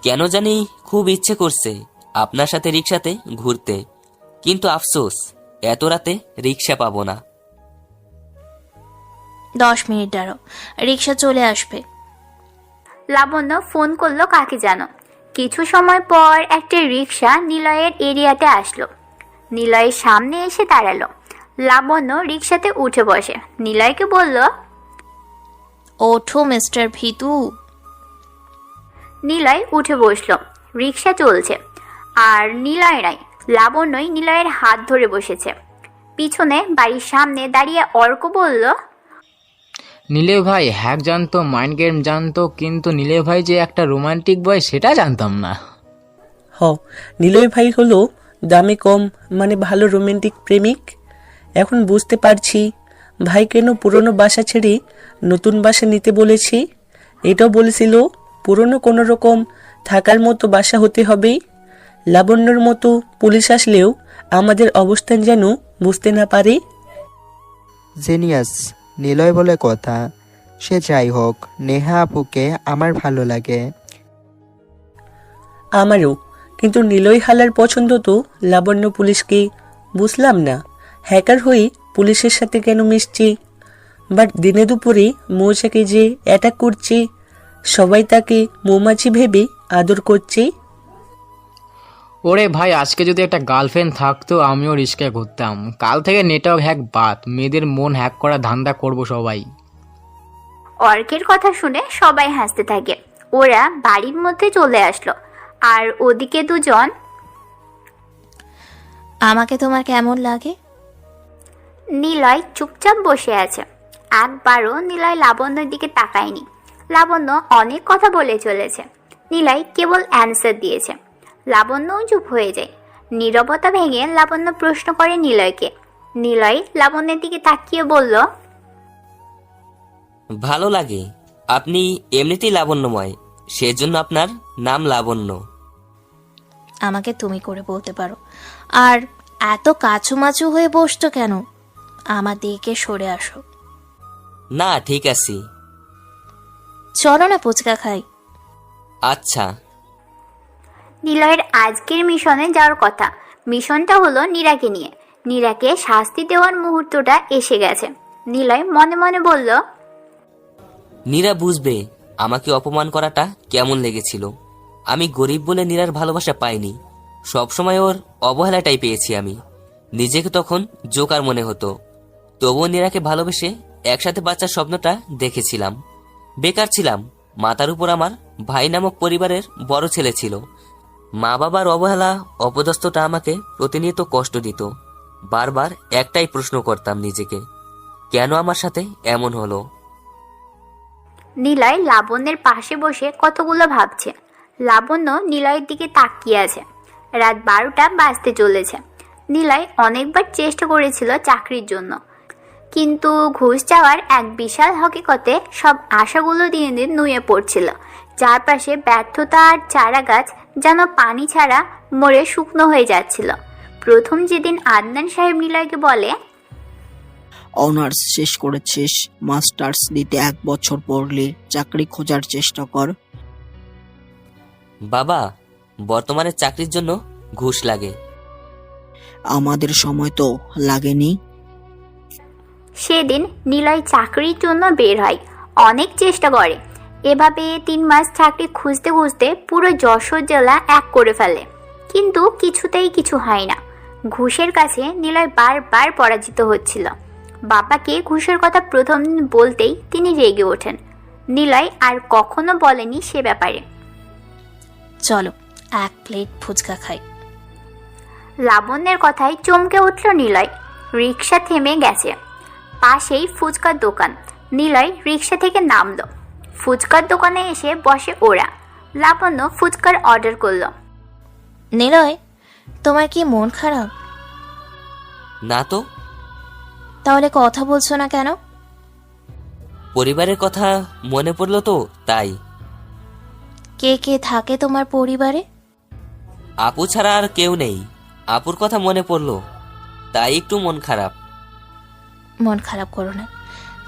কেন জানি খুব ইচ্ছে করছে আপনার সাথে রিক্সাতে ঘুরতে, কিন্তু আফসোস এত রাতে রিক্সা পাবো না। 10 মিনিট দাঁড়াও, রিক্সা চলে আসবে। লাবণ্য ফোন করলো কাকে জানো। কিছু সময় পর একটা রিক্সা নিলয়ের এরিয়াতে আসলো। নিলয়ের সামনে এসে দাঁড়ালো। লাবণ্য রিক্সাতে উঠে বসে নিলয়কে বলল, ওঠো মিস্টার ভিতু। নিলয় উঠে বসলো। রিক্সা চলছে, আর নিলয় নাই, লাবণ্যই নিলয়ের হাত ধরে বসেছে। পিছনে বাড়ির সামনে দাঁড়িয়ে অর্ক বলল, নীলে ভাই হ্যাক জানতো, মাইন্ড গেম জানতো, কিন্তু নীলে ভাই যে একটা রোমান্টিক বয় সেটা জানতাম না। নিলয় ভাই হলো দামে কম মানে ভালো রোমান্টিক প্রেমিক। এখন বুঝতে পারছি ভাই কেন পুরনো বাসা ছেড়ে নতুন বাসা নিতে বলেছি। এটাও বলেছিল পুরনো কোনো রকম থাকার মতো বাসা হতে হবে। লাবণ্যর মতো পুলিশ আসলেও আমাদের অবস্থান যেন বুঝতে না পারে। জেনিয়াস, নিলয় বলে কথা। সে যাই হোক, নেহা আপুকে আমার ভালো লাগে। আমারও, কিন্তু নিলয় হালার পছন্দ তো লাবণ্য পুলিশকে। বুঝলাম না হ্যাকার হয়ে পুলিশের সাথে কেন মিশছে, বাট দিনে দুপুরে মৌচাকে যে অ্যাটাক করছে, সবাই তাকে মৌমাছি ভেবে আদর করছে। ওরে ভাই, আজকে যদি একটা গার্লফ্রেন্ড থাকতো আমিও রিস্কে ঘুরতাম। কাল থেকে নেটওয়ার্ক হ্যাক বাদ, মেয়েদের মন হ্যাক করা ধান্দা করব সবাই। অর্কের কথা শুনে সবাই হাসতে থাকে। ওরা বাড়ির মধ্যে চলে আসলো, আর ওদিকে দুজন, আমাকে তোমার কেমন লাগে? নিলয় চুপচাপ বসে আছে। একবারও নিলয় লাবণ্যর দিকে তাকায়নি। লাবণ্য অনেক কথা বলে চলেছে, নিলয় কেবল অ্যান্সার দিয়েছে। লাবণ্যও চুপ হয়ে যায়। নীরবতা ভেঙে লাবণ্য প্রশ্ন করে নিলয়কে। নিলয় লাবণ্যের দিকে তাকিয়ে বলল, ভালো লাগে, আপনি এমনিতেই লাবণ্যময়, সেজন্য আপনার নাম লাবণ্য। আমাকে তুমি করে বলতে পারো। আর এত কাছুমাচু হয়ে বসতো কেন? আমার দিকে সরে আসো। না ঠিক আছি। চলো না ফুচকা খাই। আচ্ছা। নিলয়ের আজকের মিশনে যাওয়ার কথা। মিশনটা হলো নীরাকে নিয়ে। নীরাকে শাস্তি দেওয়ার মুহূর্তটা এসে গেছে। নিলয় মনে মনে বলল, নীরা বুঝবে আমাকে অপমান করাটা কেমন লেগেছিল। আমি গরিব বলে নীরার ভালোবাসা পাইনি, সবসময় ওর অবহেলাটাই পেয়েছি আমি। নিজেকে তখন জোকার মনে হতো, তবুও নীরাকে ভালোবেসে একসাথে বাচ্চার স্বপ্নটা দেখেছিলাম। বেকার ছিলাম, মাথার উপর আমার ভাই নামক পরিবারের বড় ছেলে ছিল। মা বাবার অবহেলা অপদস্থতা আমাকে প্রতিনিয়ত কষ্ট দিত। বারবার একটাই প্রশ্ন করতাম নিজেকে, কেন আমার সাথে এমন হলো। নিলয় লাবণ্যের পাশে বসে কতগুলো ভাবছে। লাবণ্য নিলয়ের দিকে তাকিয়ে আছে। রাত 12টা বাজতে চলেছে। নিলয় অনেকবার চেষ্টা করেছিল চাকরির জন্য, কিন্তু ঘুষ চাওয়ার এক বিশাল হকিকতে সব আশাগুলো দিন দিন নুয়ে পড়ছিল। চারপাশে ব্যর্থতা আর চারা গাছ যেন পানি ছাড়া মরে শুকনো হয়ে যাচ্ছিল। প্রথম যেদিন আদনান সাহেব নিলয়কে বলে, অনার্স শেষ করেছিস, মাস্টার্স দিতে 1 বছর পড়লে চাকরি খোঁজার চেষ্টা কর। বাবা, বর্তমানে চাকরির জন্য ঘুষ লাগে। আমাদের সময় তো লাগেনি। সেদিন নিলয় চাকরির জন্য বের হয়, অনেক চেষ্টা করে। এভাবে 3 মাস চাকরি খুঁজতে খুঁজতে পুরো যশোর জেলা এক করে ফেলে, কিন্তু কিছুতেই কিছু হয় না। ঘুষের কাছে নিলয় বারবার পরাজিত হচ্ছিল। বাবাকে ঘুষের কথা প্রথম বলতেই তিনি রেগে ওঠেন। নিলয় আর কখনো বলেনি সে ব্যাপারে। চলো 1 প্লেট ফুচকা খাই। লাবণ্যের কথায় চমকে উঠল নিলয়। রিক্সা থেমে গেছে, পাশেই ফুচকার দোকান। নিলয় রিক্সা থেকে নামলো। ফুচকার দোকানে এসে বসে ওরা। লাবণ্য ফুচকার অর্ডার করলো। নিলয়, তোমার কি মন খারাপ? না তো। তাহলে কথা বলছো না কেন? পরিবারের কথা মনে পড়লো তো তাই। কে কে থাকে তোমার পরিবারে? আপু ছাড়া আর কেউ নেই। আপুর কথা মনে পড়লো তাই একটু মন খারাপ। মন খারাপ করো না,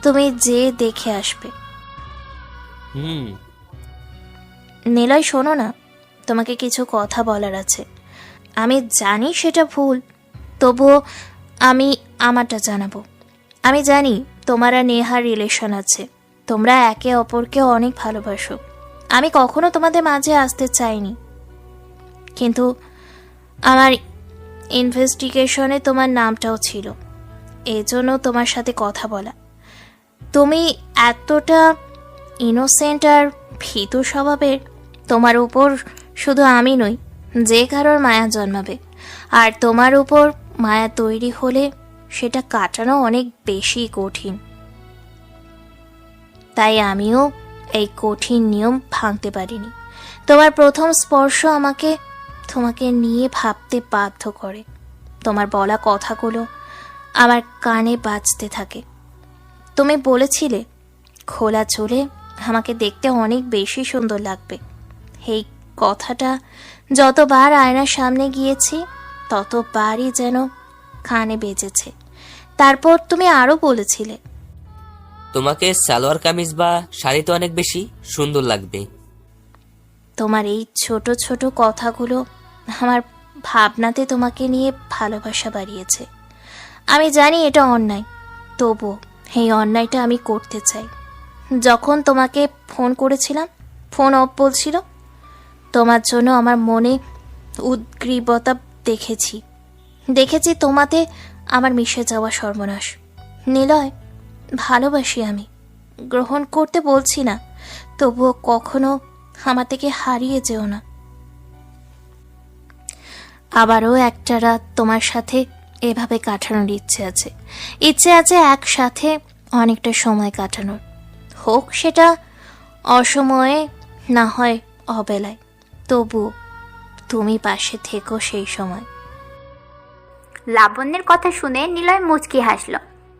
তুমি যে দেখে আসবে। হুম। নিলয় শোনো না, তোমাকে কিছু কথা বলার আছে। আমি জানি সেটা ভুল, তবুও আমি আমারটা জানাবো। আমি জানি তোমার আর নেহার রিলেশন আছে, তোমরা একে অপরকে অনেক ভালোবাসো। আমি কখনো তোমাদের মাঝে আসতে চাইনি, কিন্তু আমার ইনভেস্টিগেশনে তোমার নামটাও ছিল, এজন্য তোমার সাথে কথা বলা। তুমি এতটা ইনোসেন্ট আর ভীতু স্বভাবের, তোমার উপর শুধু আমি নই, যে কারোর মায়া জন্মাবে, আর তোমার উপর মায়া তৈরি হলে সেটা কাটানো অনেক বেশি কঠিন। তাই আমিও এই কঠিন নিয়ম ভাঙতে পারিনি। তোমার প্রথম স্পর্শ আমাকে তোমাকে নিয়ে ভাবতে বাধ্য করে। তোমার বলা কথাগুলো আমার কানে বাজতে থাকে। তুমি বলেছিলে খোলা চুলে আমাকে দেখতে অনেক বেশি সুন্দর লাগবে। এই কথাটা যতবার আয়নার সামনে গিয়েছি ততবারই যেন কানে বেজেছে। তারপর তুমি আরো বলেছিলে তোমাকে সালোয়ার কামিজ বা শাড়িতে অনেক বেশি সুন্দর লাগবে। তোমার এই ছোট ছোট কথাগুলো আমার ভাবনাতে তোমাকে নিয়ে ভালোবাসা বাড়িয়েছে। আমি জানি এটা অন্যায়, তবু এই অন্যায়টা আমি করতে চাই। যখন তোমাকে ফোন করেছিলাম, ফোন অফ বলছিল। তোমার জন্য আমার মনে উদ্গ্রীবতা দেখেছি তোমাতে আমার মিশে যাওয়া সর্বনাশ। নিলয়, ভালোবাসি আমি, গ্রহণ করতে বলছি না, তবুও কখনো আমার থেকে হারিয়ে যেও না। আবারও একটা রাত তোমার সাথে এভাবে কাটানোর ইচ্ছে আছে একসাথে অনেকটা সময় কাটানোর, হোক সেটা অসময়ে, না হয় অবেলায়, তবু তুমি পাশে থেকো সেই সময়। লাবণ্যের কথা শুনে নিলয় মুচকি হাসল।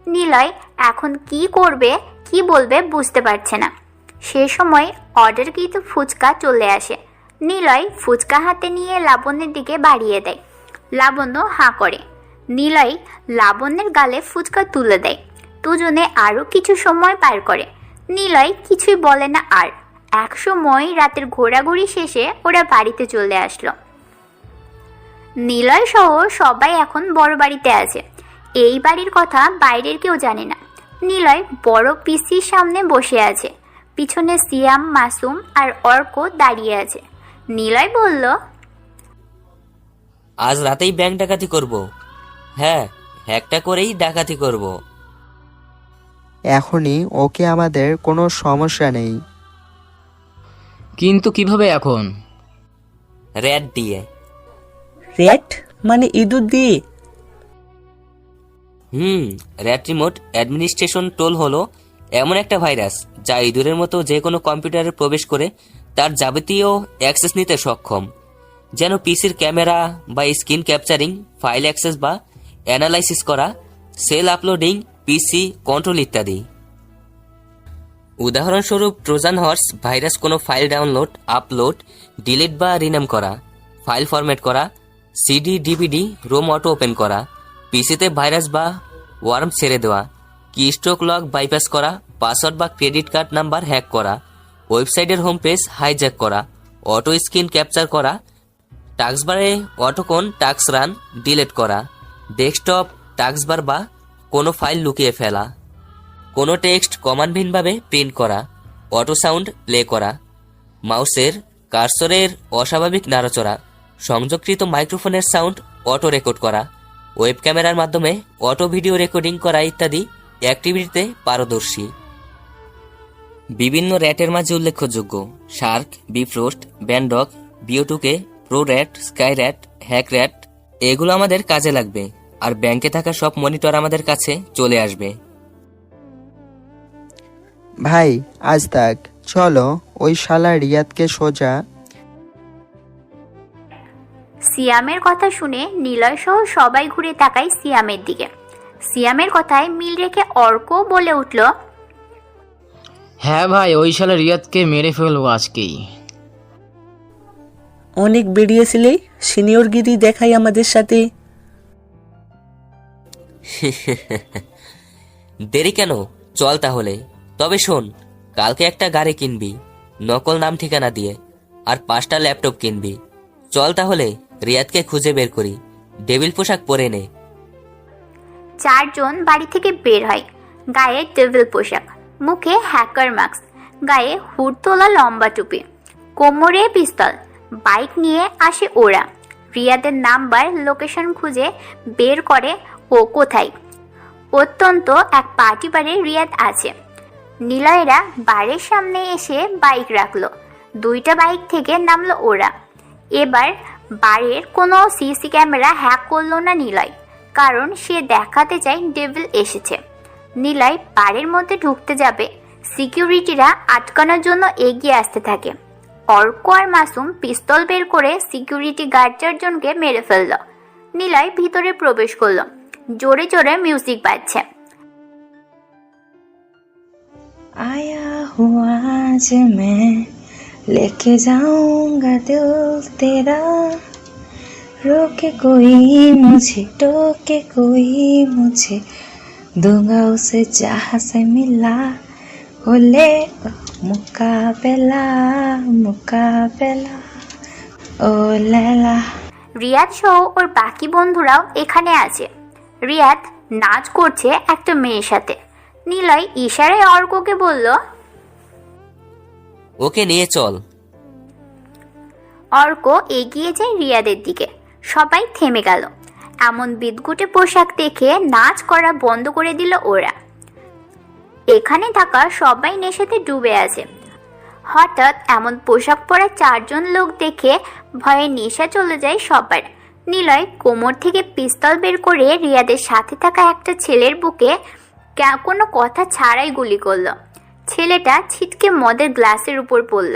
নিলয় এখন কি করবে কি বলবে বুঝতে পারছে না। সে সময় অর্ডারকৃত ফুচকা চলে আসে। নিলয় ফুচকা হাতে নিয়ে লাবণ্যের দিকে বাড়িয়ে দেয়। লাবণ্য হাঁ করে। নিলয় লাবণ্যের গালে ফুচকা তুলে দেয়। দুজনে আরও কিছু সময় পার করে। নিলয় কিছুই বলে না আর। এক সময় রাতের ঘোরাঘুরি শেষে ওরা বাড়িতে চলে আসলো। নিলয় সহ সবাই এখন বড় বাড়িতে আছে। এই বাড়ির কথা বাইরের কেউ জানে না। নিলয় বড় পিসির সামনে বসে আছে। পিছনে সিয়াম, মাসুম আর অর্ক দাঁড়িয়ে আছে। নিলয় বলল, আজ রাতেই ব্যাংক ডাকাতি করব। হ্যাঁ, হ্যাকটা করেই ডাকাতি করব। এখনই ওকে, আমাদের কোনো সমস্যা নেই। কিন্তু কিভাবে এখন? র্যাট দিয়ে। র্যাট মানে ইঁদুর দিয়ে? র্যাট রিমোট অ্যাডমিনিস্ট্রেশন টোল হলো এমন একটা ভাইরাস যা ইঁদুরের মতো যে কোনো কম্পিউটারে প্রবেশ করে তার যাবতীয় অ্যাক্সেস নিতে সক্ষম, যেন পিসির ক্যামেরা বা স্ক্রিন ক্যাপচারিং, ফাইল অ্যাক্সেস বা অ্যানালাইসিস করা, সেল আপলোডিং, পিসি কন্ট্রোল ইত্যাদি। উদাহরণস্বরূপ ট্রোজান হর্স ভাইরাস কোনো ফাইল ডাউনলোড, আপলোড, ডিলিট বা রিনেম করা, ফাইল ফরম্যাট করা, CD, DVD, ROM auto open করা, পিসিতে ভাইরাস বা ওয়ার্ম ছেড়ে দেওয়া, কিস্ট্রোক লক বাইপাস করা, পাসওয়ার্ড বা ক্রেডিট কার্ড নাম্বার হ্যাক করা, ওয়েবসাইটের হোম পেজ হাইজ্যাক করা, অটো স্ক্রিন ক্যাপচার করা, টাস্কবারে অটোকোন টাস্ক রান ডিলিট করা, ডেস্কটপ টাস্কবার বা কোনো ফাইল লুকিয়ে ফেলা, কোনো টেক্সট কমান্ডহীনভাবে প্রিন্ট করা, অটো সাউন্ড প্লে করা, মাউসের কার্সরের অস্বাভাবিক নাড়াচড়া, সংযোগকৃত মাইক্রোফোনের সাউন্ড অটো রেকর্ড করা, ওয়েব ক্যামেরার মাধ্যমে অটো ভিডিও রেকর্ডিং করা ইত্যাদি অ্যাক্টিভিটিতে পারদর্শী। বিভিন্ন র্যাটের মাঝে উল্লেখযোগ্য শার্ক, বিফ্রোস্ট, ব্যান্ডক, বিও2কে, pro rat, sky rat, hack rat. এগুলো আমাদের কাজে লাগবে, আর ব্যাংকে থাকা সব মনিটর আমাদের কাছে চলে আসবে। ভাই আজ তাক, চলো ওই শালা রিয়াদকে সোজা। সিয়ামের কথা শুনে নিলয় সহ সবাই ঘুরে তাকায় সিয়ামের দিকে। সিয়ামের কথায় মিল রেখে অর্ক বলে উঠল, হ্যাঁ ভাই, ওই শালা রিয়াদকে মেরে ফেলবো আজকেই। অনেক বেরিয়েছিলে, সিনিয়রগিরি দেখাই আমাদের সাথে। দেরি কেন, চল তাহলে। তবে শোন, কালকে একটা গাড়ি কিনবি নকল নাম ঠিকানা দিয়ে, আর 5টা ল্যাপটপ কিনবি। চল তাহলে রিয়াদকে খুঁজে বের করি, ডেভিল পোশাক পরে নে। 4 জন বাড়ি থেকে বের হয়, গায়ে ডেভিল পোশাক, মুখে হ্যাকার মাস্ক, গায়ে হুড তোলা লম্বা টুপি, কোমরে পিস্তল। বাইক নিয়ে আসে ওরা। রিয়াদের নাম্বার লোকেশন খুঁজে বের করে ও কোথায়। অত্যন্ত এক পার্টি বারে রিয়াদ আছে। নিলয়রা বাড়ির সামনে এসে বাইক রাখলো। 2টা বাইক থেকে নামলো ওরা। এবার বাড়ির কোনো সিসি ক্যামেরা হ্যাক করলো না নিলয়, কারণ সে দেখাতে চায় ডেভিল এসেছে। নিলয় বাড়ির মধ্যে ঢুকতে যাবে, সিকিউরিটিরা আটকানোর জন্য এগিয়ে আসতে থাকে। অর্ক আর মাসুম পিস্তল বের করে সিকিউরিটি গার্ড 4 জনকে মেরে ফেলল। নিলয় ভিতরে প্রবেশ করলো। জোরে জোরে মিউজিক বাজছে। आया हुआ आज मैं लेके जाऊंगा दिल तेरा, रोके कोई मुझे टोके कोई मुझे, दूंगा उसे जहाँ से मिला, बोले मुकाबला मुकाबला ओ लैला। রিয়াদ সহ ওর বাকি বন্ধুরাও এখানে আছে। রিয়াদ নাচ করছে একটা মেয়ের সাথে। নিলয় ইশারায় অর্ককে বলল, ওকে নিয়ে চল। অর্ক এগিয়ে যায় রিয়াদের দিকে। সবাই থেমে গেল। এমন বিদঘুটে পোশাক দেখে নাচ করা বন্ধ করে দিল ওরা। এখানে থাকা সবাই নেশাতে ডুবে আছে। হঠাৎ এমন পোশাক পরা 4 জন লোক দেখে ভয়ে নেশা চলে যায় সবার। নিলয় কোমর থেকে পিস্তল বের করে রিয়াদের সাথে থাকা একটা ছেলের বুকে কোনো কথা ছাড়াই গুলি করলো। ছেলেটা ছিটকে মদের গ্লাসের উপর পড়ল।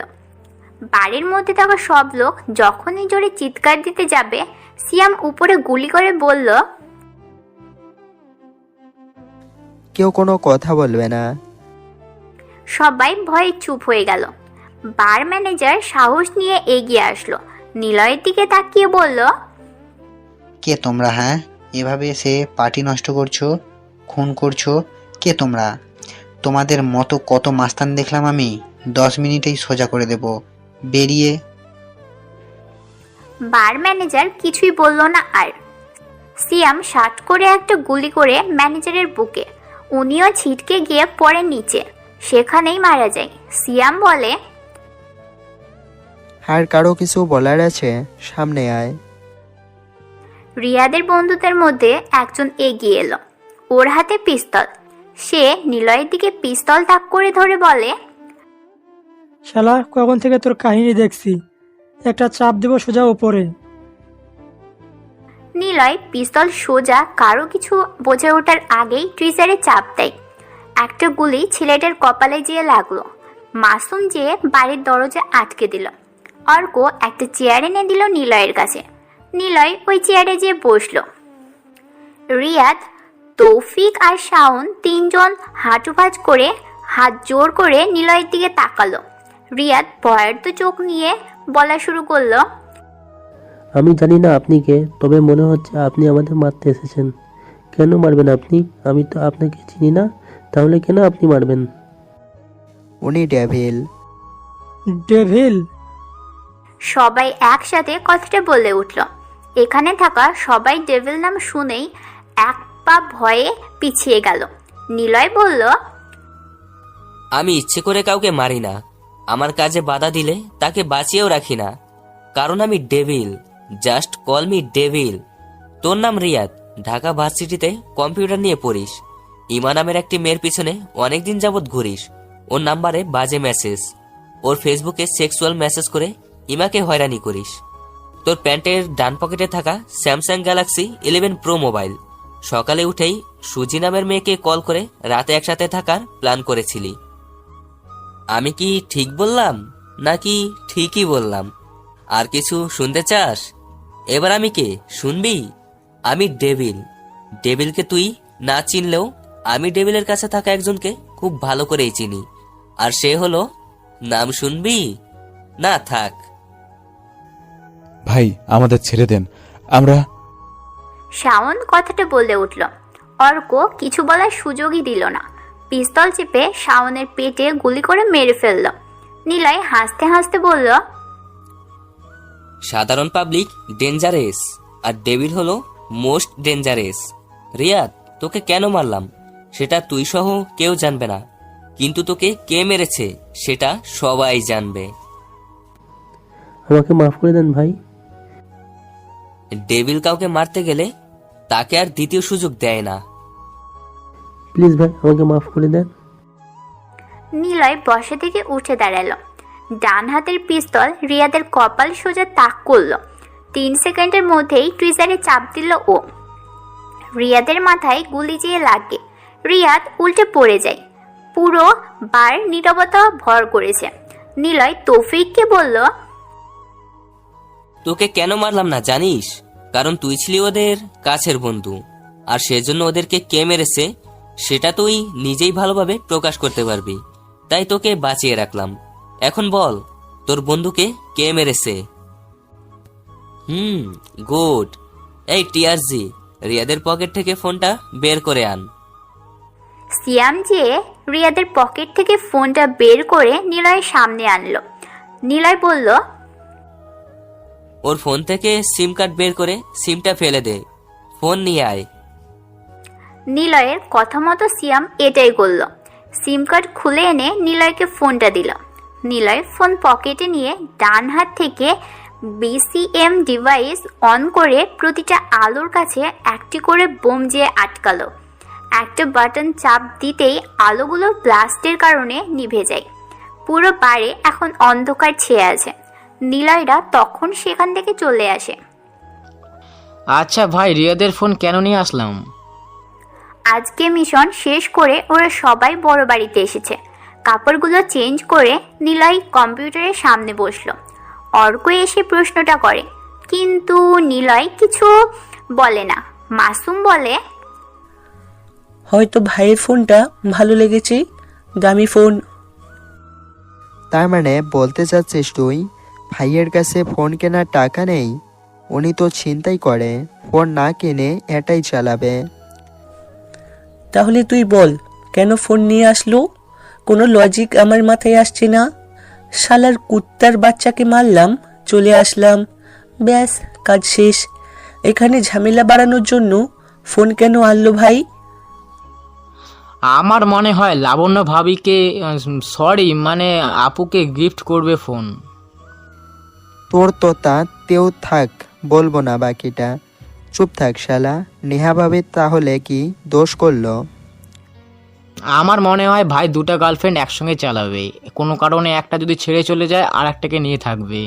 বাড়ির মধ্যে থাকা সব লোক যখনই জোরে চিৎকার দিতে যাবে, সিয়াম উপরে গুলি করে বলল, কেউ কোনো কথা বলবে না। সবাই ভয়ে চুপ হয়ে গেল। বার ম্যানেজার সাহস নিয়ে এগিয়ে আসলো। নিলয়ের দিকে তাকিয়ে বলল, কে তোমরা? হ্যাঁ, এভাবে এসে পার্টি নষ্ট করছো, খুন করছো? কে তোমরা? তোমাদের মতো কত মাস্তান দেখলাম আমি, 10 মিনিটেই সোজা করে দেব। বেরিয়ে। বার ম্যানেজার কিছুই বলল না আর। সিয়াম শার্ট করে একটা গুলি করে ম্যানেজারের বুকে। উনিও ছিটকে গিয়ে পড়ে নিচে, সেখানেই মারা যায়। সিয়াম বলে, আর কারো কিছু বলার আছে? সামনে আয়। রিয়াদের বন্ধুদের মধ্যে একজন এগিয়ে এলো। ওর হাতে পিস্তল। সে নিলয়ের দিকে পিস্তল তাক করে ধরে বলে, শালা কখন থেকে তোর কাহিনী দেখছি, একটা চাপ দেব সোজা উপরে। নিলয় পিস্তল সোজা কারো কিছু বোঝে ওঠার আগেই ট্রিজারে চাপ দেয়। একটা গুলি ছেলেটার কপালে যেয়ে লাগলো। মাসুম যেয়ে বাড়ির দরজা আটকে দিল। অর্ক একটা চেয়ার এনে দিল নিলয়ের কাছে। নিলয় ওই চেয়ারে যেয়ে বসলো। রিয়াদ, তৌফিক আর শাওন 3 জন হাঁটু ভাঁজ করে হাত জোর করে নিলয়ের দিকে তাকালো। রিয়াদ ভয়ার্ত চোখ নিয়ে বলা শুরু করলো, আমি জানি না আপনি কে, তবে মনে হচ্ছে আপনি আমাদের মারতে এসেছেন। কেন মারবেন আপনি? আমি তো আপনাকে চিনি না, তাহলে কেন আপনি মারবেন? উনি ডেভিল। ডেভিল? সবাই একসাথে কথাটা বলে উঠল। এখানে থাকা সবাই ডেভিল নাম শুনেই এক পা ভয়ে পিছিয়ে গেল। নিলয় বলল, আমি ইচ্ছে করে কাউকে মারি না, আমার কাজে বাধা দিলে তাকে বাঁচিয়েও রাখি না, কারণ আমি devil. Just call me devil. তোর নাম রিয়াদ, ঢাকা ভার্সিটিতে কম্পিউটার নিয়ে পড়িস। ইমা নামের একটি মেয়ের পিছনে অনেকদিন যাবৎ ঘুরিস। ওর নাম্বারে বাজে মেসেজ, ওর ফেসবুকে সেক্সুয়াল মেসেজ করে ইমাকে হয়রানি করিস। তোর প্যান্টের ডান পকেটে থাকা স্যামসাং গ্যালাক্সি 11 প্রো মোবাইল। সকালে উঠেই সুজি নামের মেয়েকে কল করে রাতে একসাথে থাকার প্ল্যান করেছিলি। আমি কি ঠিক বললাম নাকি ঠিকই বললাম? আর কিছু শুনতে চাস? এবার আমি কে শুনবি? আমি ডেভিল। ডেভিলকে তুই না চিনলেও আমি ডেভিলের কাছে থাকা একজনকে খুব ভালো করেই চিনি, আর সে হলো, নাম শুনবি? না থাক। ভাই আমাদের ছেড়ে দেন, আমরা। শাওন কথাটা বলে উঠল। অর্ক কিছু বলার সুযোগই দিল না। পিস্তল চেপে শাওনের পেটে গুলি করে মেরে ফেলল। নিলয় হাসতে হাসতে বলল, সাধারণ পাবলিক ডেঞ্জারেস আর ডেভিল হলো মোস্ট ডেঞ্জারেস। রিয়াদ, তোকে কেন মারলাম সেটা তুই সহ কেউ জানবে না, কিন্তু তোকে কে মেরেছে সেটা সবাই জানবে। আমাকে মাফ করে দেন ভাই। ডেভিল কাউকে মারতে গেলে তাকে আর দ্বিতীয় সুযোগ দেয় না। প্লিজ ভাই আমাকে মাফ করে দেন। নিলয় বসা থেকে উঠে দাঁড়ালো। ডান হাতের পিস্তল রিয়াদের কপাল সোজা তাক করলো। 3 সেকেন্ডের মধ্যেই ট্রিজারে চাপ দিল ও। রিয়াদের মাথায় গুলি যেয়ে লাগে। রিয়াদ উল্টে পড়ে যায়। পুরো বার নীরবতা ভর করেছে। নিলয় তৌফিককে বলল, তোকে কেন মারলাম না জানিস? কারণ তুই ছিলি ওদের কাছের বন্ধু, আর সেজন্য ওদেরকে কে মেরেছে সেটা তুই নিজেই ভালোভাবে প্রকাশ করতে পারবি, তাই তোকে বাঁচিয়ে রাখলাম। এখন বল, তোর বন্ধুকে কে মেরেছে? গুড। এই টিআরজি, রিয়াদের পকেট থেকে ফোনটা বের করে আন। সিয়াম যে রিয়াদের পকেট থেকে ফোনটা বের করে নিলয়ের সামনে আনলো। নিলয় বলল, ওর ফোন থেকে সিম কার্ড বের করে সিমটা ফেলে দে, ফোন নিয়ে আয়। নিলয়ের কথা মতো সিয়াম এটাই করল। সিম কার্ড খুলে এনে নিলয়কে ফোনটা দিল। নিলয় ফোন পকেটে নিয়ে ডান হাত থেকে বিসিএম ডিভাইস অন করে প্রতিটা আলোর কাছে একটি করে বোম যেয়ে আটকালো। একটা বাটন চাপ দিতেই আলোগুলো ব্লাস্টের কারণে নিভে যায়। পুরো বারে এখন অন্ধকার ছেয়ে আছে। নিলয়রা তখন সেখান থেকে চলে আসে। আচ্ছা ভাই, রিয়াদের ফোন কেন নিয়ে আসলাম? আজকে মিশন শেষ করে ওরা সবাই বড় বাড়িতে এসেছে। কাপড়গুলো চেঞ্জ করে নিলয় কম্পিউটারের সামনে বসলো। অর্ক এসে প্রশ্নটা করে, কিন্তু নিলয় কিছু বলে না। মাসুম বলে, হয়তো ভাইয়ের ফোনটা ভালো লেগেছে, দামি ফোন। তার মানে বলতে চাচ্ছিস তুই ভাইয়ের কাছে ফোন কেনার টাকা নেই? উনি তো ছিনতাই করে, ফোন না কিনে এটাই চালাবে। তাহলে তুই বল কেন ফোন নিয়ে আসলো? কোনো লজিক আমার মাথায় আসছে না। শালার কুত্তার বাচ্চাকে মারলাম, চলে আসলাম, ব্যাস কাজ শেষ। এখানে ঝামেলা বাড়ানোর জন্য ফোন কেন আনলো ভাই? আমার মনে হয় লাবণ্য ভাবিকে মানে আপুকে গিফট করবে ফোন। তোর তো তাতেও থাক, বলবো না বাকিটা। চুপ থাক শালা। নেহা ভাবে তাহলে কি দোষ করলো? আমার মনে হয় ভাই দুটা গার্লফ্রেন্ড একসঙ্গে চালাবে, কোনো কারণে একটা যদি ছেড়ে চলে যায় আর একটাকে নিয়ে থাকবে।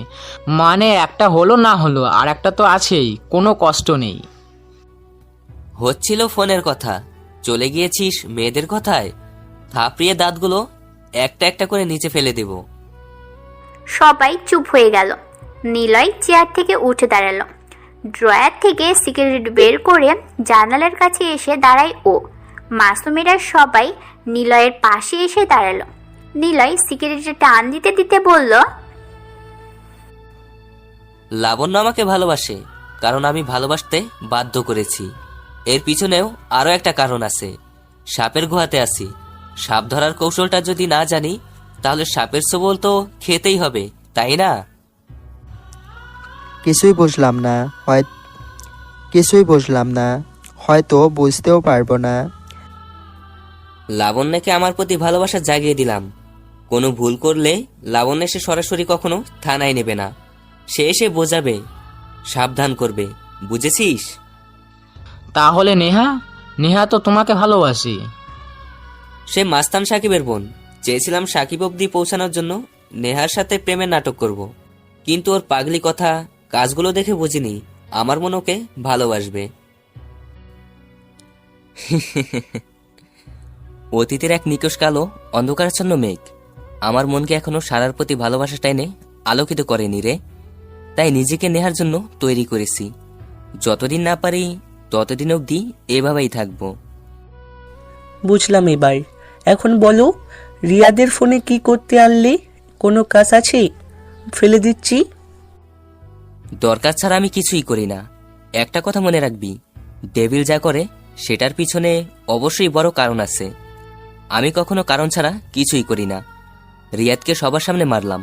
মানে একটা হলো না হলো আর একটা তো আছেই, কোনো কষ্ট নেই। হচ্ছিল ফোনের কথা, চলে গিয়েছিস মেয়েদের কথায়। থাপড়িয়ে দাঁতগুলো একটা একটা করে নিচে ফেলে দেব। সবাই চুপ হয়ে গেল। নিলয় চেয়ার থেকে উঠে দাঁড়ালো। ড্রয়ার থেকে সিগারেট বের করে জানালার কাছে এসে দাঁড়ায় ও। মাসুমেরা সবাই নিলয়ের পাশে এসে দাঁড়ালো। নিলয় সিগারেটে টান দিতে দিতে বলল, লাবণ্য আমাকে ভালোবাসে, কারণ আমি ভালোবাসতে বাধ্য করেছি। এর পিছনেও আরো একটা কারণ আছে। সাপের গুহাতে আছি, সাপ ধরার কৌশলটা যদি না জানি তাহলে সাপের ছোবল তো খেতেই হবে, তাই না? কিছুই বুঝলাম না, হয়তো বুঝতেও পারবো না। লাবণ্যকে আমার প্রতি ভালোবাসা জাগিয়ে দিলাম। কোনো ভুল করলে লাবণ্য এসে সরাসরি কখনো থানায় নেবে না, সে এসে বোঝাবে, সাবধান করবে, বুঝেছিস? তাহলে নেহা তো তোমাকে ভালোবাসি। সে মাস্তান সাকিবের বোন। চেয়েছিলাম সাকিব অব্দি পৌঁছানোর জন্য নেহার সাথে প্রেমের নাটক করব, কিন্তু ওর পাগলি কথা কাজগুলো দেখে বুঝিনি আমার মন ওকে ভালোবাসবে। অতীতের এক নিকষ কালো অন্ধকারাচ্ছন্ন মেঘ আমার মনকে এখনো সারার প্রতি ভালোবাসা টাইনে আলোকিত করেনি রে। তাই নিজেকে নেহার জন্য তৈরি করেছি। যতদিন না পারি ততদিন অবধি এভাবেই থাকবো। বুঝলাম এবার। এখন বলো, রিয়াদের ফোনে কি করতে আনলে? কোনো কাজ আছে? ফেলে দিচ্ছি। দরকার ছাড়া আমি কিছুই করি না। একটা কথা মনে রাখবি, ডেভিল যা করে সেটার পিছনে অবশ্যই বড় কারণ আছে। আমি কখনো কারণ ছাড়া কিছুই করি না। রিয়াদকে সবার সামনে মারলাম,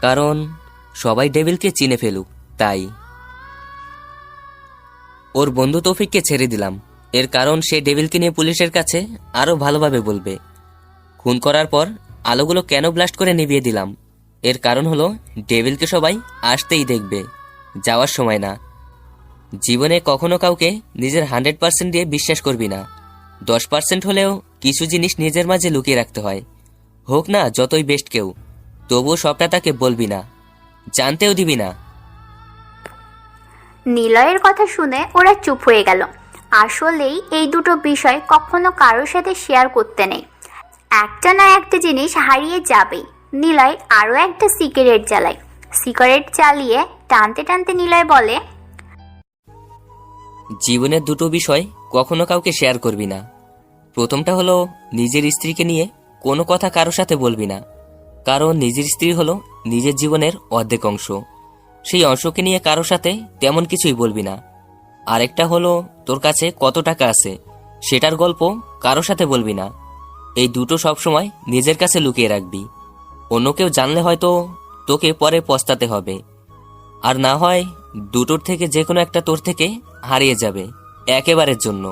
কারণ সবাই ডেভিলকে চিনে ফেলুক, তাই ওর বন্ধু তৌফিককে ছেড়ে দিলাম। এর কারণ সে ডেভিলকে নিয়ে পুলিশের কাছে আরো ভালোভাবে বলবে। খুন করার পর আলোগুলো কেন ব্লাস্ট করে নিভিয়ে দিলাম, এর কারণ হলো ডেভিলকে সবাই আসতেই দেখবে, যাওয়ার সময় না। জীবনে কখনো কাউকে নিজের 100% দিয়ে বিশ্বাস করবি না। 10% হলেও কিছু জিনিস নিজের মাঝে লুকিয়ে রাখতে হয়। হোক না যতই বেস্ট কেউ, তবুও সবটা তাকে বলবি না, জানতেও দিবি না। নিলয়ের কথা শুনে ওরা চুপ হয়ে গেল। আসলেই এই দুটো বিষয় কখনো কারোর সাথে শেয়ার করতে নেই। একটা না একটা জিনিস হারিয়ে যাবেই। নিলয় আরও একটা সিগারেট জ্বালায়। সিগারেট জ্বালিয়ে টানতে টানতে নিলয় বলে, জীবনের দুটো বিষয় কখনো কাউকে শেয়ার করবি না। প্রথমটা হলো নিজের স্ত্রীকে নিয়ে কোনো কথা কারোর সাথে বলবি না, কারণ নিজের স্ত্রী হলো নিজের জীবনের অর্ধেক অংশ। সেই অংশকে নিয়ে কারোর সাথে তেমন কিছুই বলবি না। আরেকটা হলো তোর কাছে কত টাকা আছে সেটার গল্প কারোর সাথে বলবি না। এই দুটো সবসময় নিজের কাছে লুকিয়ে রাখবি। অন্য কেউ জানলে হয়তো তোকে পরে পস্তাতে হবে, আর না হয় দুটোর থেকে যে কোনো একটা তোর থেকে হারিয়ে যাবে একেবারের জন্য।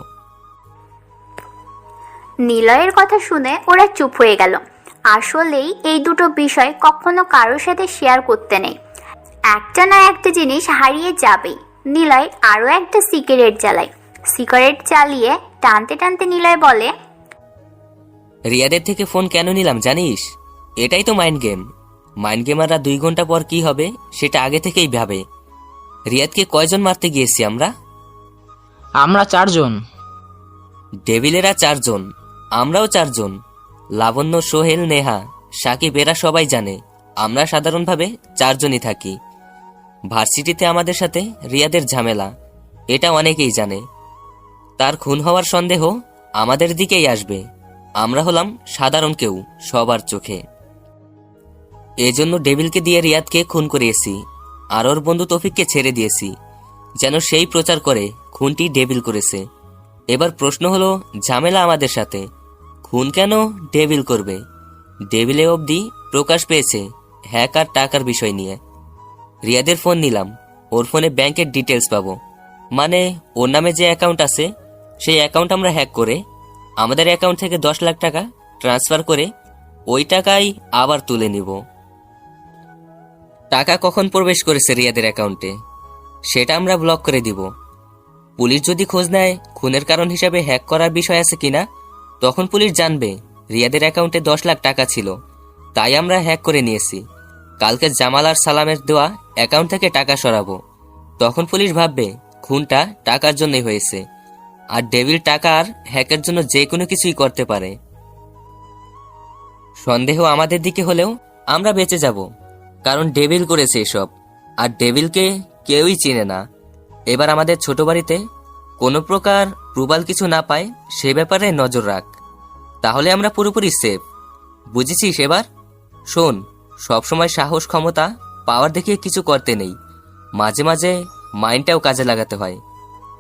নিলয়ের কথা শুনে ওরা চুপ হয়ে গেল। আসলেই এই দুটো বিষয় কখনো কারোর সাথে শেয়ার করতে নেই। একটা না একটা জিনিস হারিয়ে যাবেই। নিলয় আরও একটা সিগারেট জ্বালায়। সিগারেট জ্বালিয়ে টানতে টানতে নিলয় বলে, রিয়াদের থেকে ফোন কেন নিলাম জানিস? এটাই তো মাইন্ড গেম। মাইন্ড গেমাররা 2 ঘন্টা পর কি হবে সেটা আগে থেকেই ভাবে। রিয়াদকে কয়জন মারতে গিয়েছি আমরা? আমরা 4 জন। ডেভিলেরা 4 জন, আমরাও 4 জন। লাবণ্য, সোহেল, নেহা, সাকিব এরা সবাই জানে আমরা সাধারণভাবে 4 জনই থাকি। ভার্সিটিতে আমাদের সাথে রিয়াদের ঝামেলা, এটা অনেকেই জানে। তার খুন হওয়ার সন্দেহ আমাদের দিকেই আসবে। আমরা হলাম সাধারণ কেউ সবার চোখে। এজন্য ডেভিলকে দিয়ে রিয়াদকে খুন করিয়েছি, আর ওর বন্ধু তৌফিককে ছেড়ে দিয়েছি, যেন সেই প্রচার করে খুনটি ডেভিল করেছে। এবার প্রশ্ন হলো, ঝামেলা আমাদের সাথে, খুন কেন ডেভিল করবে? ডেভিলে অবধি প্রকাশ পেয়েছে হ্যাক আর টাকার বিষয় নিয়ে। রিয়াদের ফোন নিলাম, ওর ফোনে ব্যাংকের ডিটেলস পাবো, মানে ওর নামে যে অ্যাকাউন্ট আছে সেই অ্যাকাউন্ট আমরা হ্যাক করে আমাদের অ্যাকাউন্ট থেকে 10 লাখ টাকা ট্রান্সফার করে ওই টাকাই আবার তুলে নিব। টাকা কখন প্রবেশ করেছে রিয়াদের অ্যাকাউন্টে সেটা আমরা ব্লক করে দিব। পুলিশ যদি খোঁজ নেয় খুনের কারণ হিসাবে হ্যাক করার বিষয় আছে কিনা, তখন পুলিশ জানবে রিয়াদের অ্যাকাউন্টে 10 লাখ টাকা ছিল, তাই আমরা হ্যাক করে নিয়েছি। কালকে জামাল আর সালামের দেওয়া অ্যাকাউন্ট থেকে টাকা সরাবো, তখন পুলিশ ভাববে খুনটা টাকার জন্যই হয়েছে। আর ডেভিল টাকা আর হ্যাকের জন্য যে কোনো কিছুই করতে পারে। সন্দেহ আমাদের দিকে হলেও আমরা বেঁচে যাব, কারণ ডেভিল করেছে এসব, আর ডেভিলকে কেউই চিনে না। এবার আমাদের ছোট বাড়িতে কোনো প্রকার প্রবাল কিছু না পায় সে ব্যাপারে নজর রাখ, তাহলে আমরা পুরোপুরি সেফ। বুঝেছিস এবার? শোন, সবসময় সাহস ক্ষমতা পাওয়ার দেখিয়ে কিছু করতে নেই, মাঝে মাঝে মাইন্ডটাও কাজে লাগাতে হয়।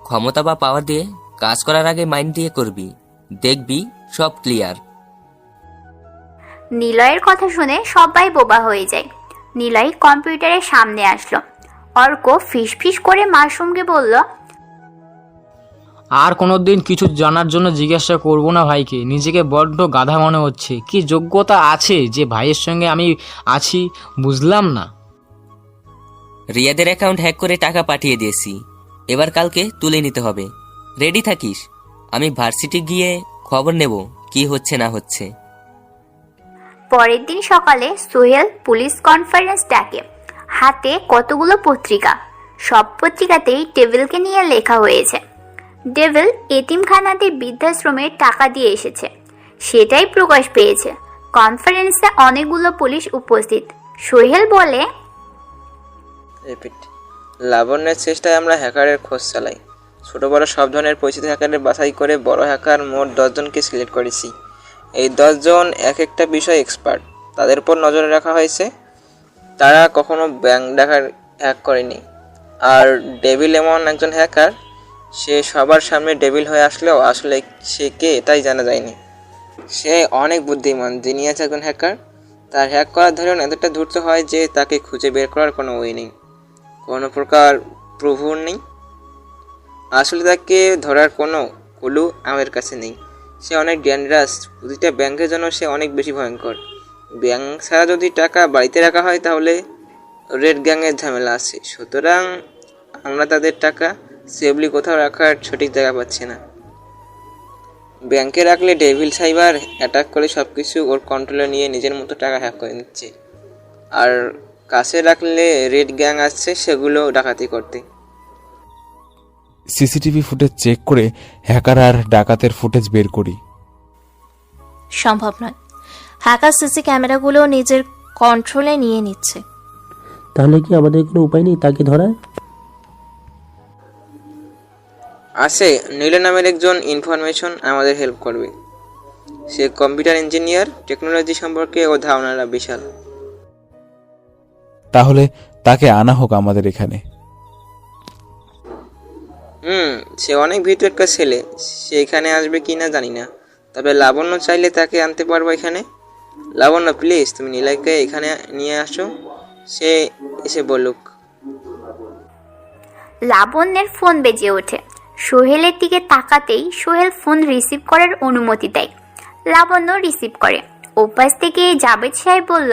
ক্ষমতা বা পাওয়ার দিয়ে কাজ করার আগে মাইন্ড দিয়ে করবি, দেখবি সব ক্লিয়ার। নিলয়ের কথা শুনে সবাই বোবা হয়ে যায়। নিলয় কম্পিউটারের সামনে আসলো। অর্ক ফিস ফিস করে মাশরুমকে বলল, আর কোনোদিন কিছু জানার জন্য জিজ্ঞাসা করব না ভাইকে। নিজেকে বড্ড গাধা মনে হচ্ছে। কি যোগ্যতা আছে যে ভাইয়ের সঙ্গে আমি আছি বুঝলাম না। রিয়াদের অ্যাকাউন্ট হ্যাক করে টাকা পাঠিয়ে দিয়েছি, এবার কালকে তুলে নিতে হবে। রেডি থাকিস, আমি ভার্সিটি গিয়ে খবর নেব কি হচ্ছে না হচ্ছে। পরের দিন সকালে সোহেল পুলিশ কনফারেন্স ডাকে। হাতে কতগুলো পত্রিকা, সব পত্রিকাতেই ডেভিলকে নিয়ে লেখা হয়েছে। ডেভিল এতিমখানাতে বৃদ্ধাশ্রমে টাকা দিয়ে এসেছে, সেটাই প্রকাশ পেয়েছে। কনফারেন্সে অনেকগুলো পুলিশ উপস্থিত। সোহেল বলে, লাবণ্যের চেষ্টায় আমরা হ্যাকারের খোঁজ চালাই। ছোট বড় সব ধরনের পরিচিত হ্যাকারের বাছাই করে বড় হ্যাকার মোট 10 জনকে সিলেক্ট করেছি। এই 10 জন এক একটা বিষয় এক্সপার্ট, তাদের উপর নজরে রাখা হয়েছে। তারা কখনো ব্যাংক ডাকার হ্যাক করেনি। আর ডেভিল এমন একজন হ্যাকার, সে সবার সামনে ডেভিল হয়ে আসলেও আসলে সে কে তাই জানা যায়নি। সে অনেক বুদ্ধিমান, জিনিয়াস একজন হ্যাকার। তার হ্যাক করার ধরন এতটা ধূর্ত হয় যে তাকে খুঁজে বের করার কোনো ওয়ে নেই। কোনো প্রকার প্রভু নেই। আসলে তাকে ধরার কোনো ক্লু আমাদের কাছে নেই। সে অনেক ডেঞ্জারাস, প্রতিটা ব্যাংকের জন্য সে অনেক বেশি ভয়ঙ্কর। ব্যাংক ছাড়া যদি টাকা বাড়িতে রাখা হয় তাহলে রেড গ্যাংয়ের ঝামেলা আছে। সুতরাং আমরা তাদের টাকা সেফলি কোথাও রাখার সঠিক জায়গা পাচ্ছি না। ব্যাংকে রাখলে ডেভিল সাইবার অ্যাটাক করে সব কিছু ওর কন্ট্রোলে নিয়ে নিজের মতো টাকা হ্যাক করে নিচ্ছে, আর কাছে রাখলে রেড গ্যাং আসছে সেগুলো ডাকাতি করতে। সিসিটিভি ফুটেজ চেক করে হ্যাকার আর ডাকাতের ফুটেজ বের করি। সম্ভব নয়, হ্যাকার সিসি ক্যামেরাগুলো নিজের কন্ট্রোলে নিয়ে নিচ্ছে। তাহলে কি আমাদের কোনো উপায় নেই তাকে ধরার? আছে, নীল নামের একজন ইনফরমেশন আমাদের হেল্প করবে। সে কম্পিউটার ইঞ্জিনিয়ার, টেকনোলজি সম্পর্কে ও ধারণাটা বিশাল। তাহলে তাকে আনা হোক আমাদের এখানে। সে অনেক ভীতু একটা ছেলে। সে এখানে আসবে কি না জানি না, তবে লাবণ্য চাইলে তাকে আনতে পারবো এখানে। লাবণ্য প্লিজ, তুমি নীলাকে এখানে নিয়ে আসো, সে এসে বলুক। লাবণ্যের ফোন বেজে ওঠে। সোহেলের দিকে তাকাতেই সোহেল ফোন রিসিভ করার অনুমতি দেয়। লাবণ্য রিসিভ করে। ওপাশ থেকে জাবেদ সাহেব বলল,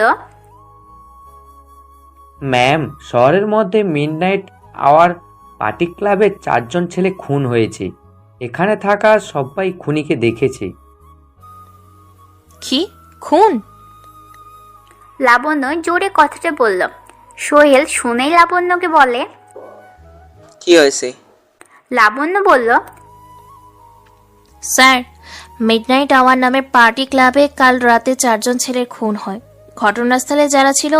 ম্যাম, শহরের মধ্যে মিডনাইট আওয়ার পার্টি ক্লাবে 4 জন ছেলে খুন হয়েছে। এখানে থাকা সবাই খুনিকে দেখেছে। কি খুন? লাবণ্য জোরে কথাটা বলল। সোহেল শুনেই লাবণ্যকে বলে, কি হয়েছে? লাবণ্য বলল, স্যার, মিডনাইট আওয়ার নামের পার্টি ক্লাবে কাল রাতে 4 জন ছেলের খুন হয়। ঘটনাস্থলে যারা ছিল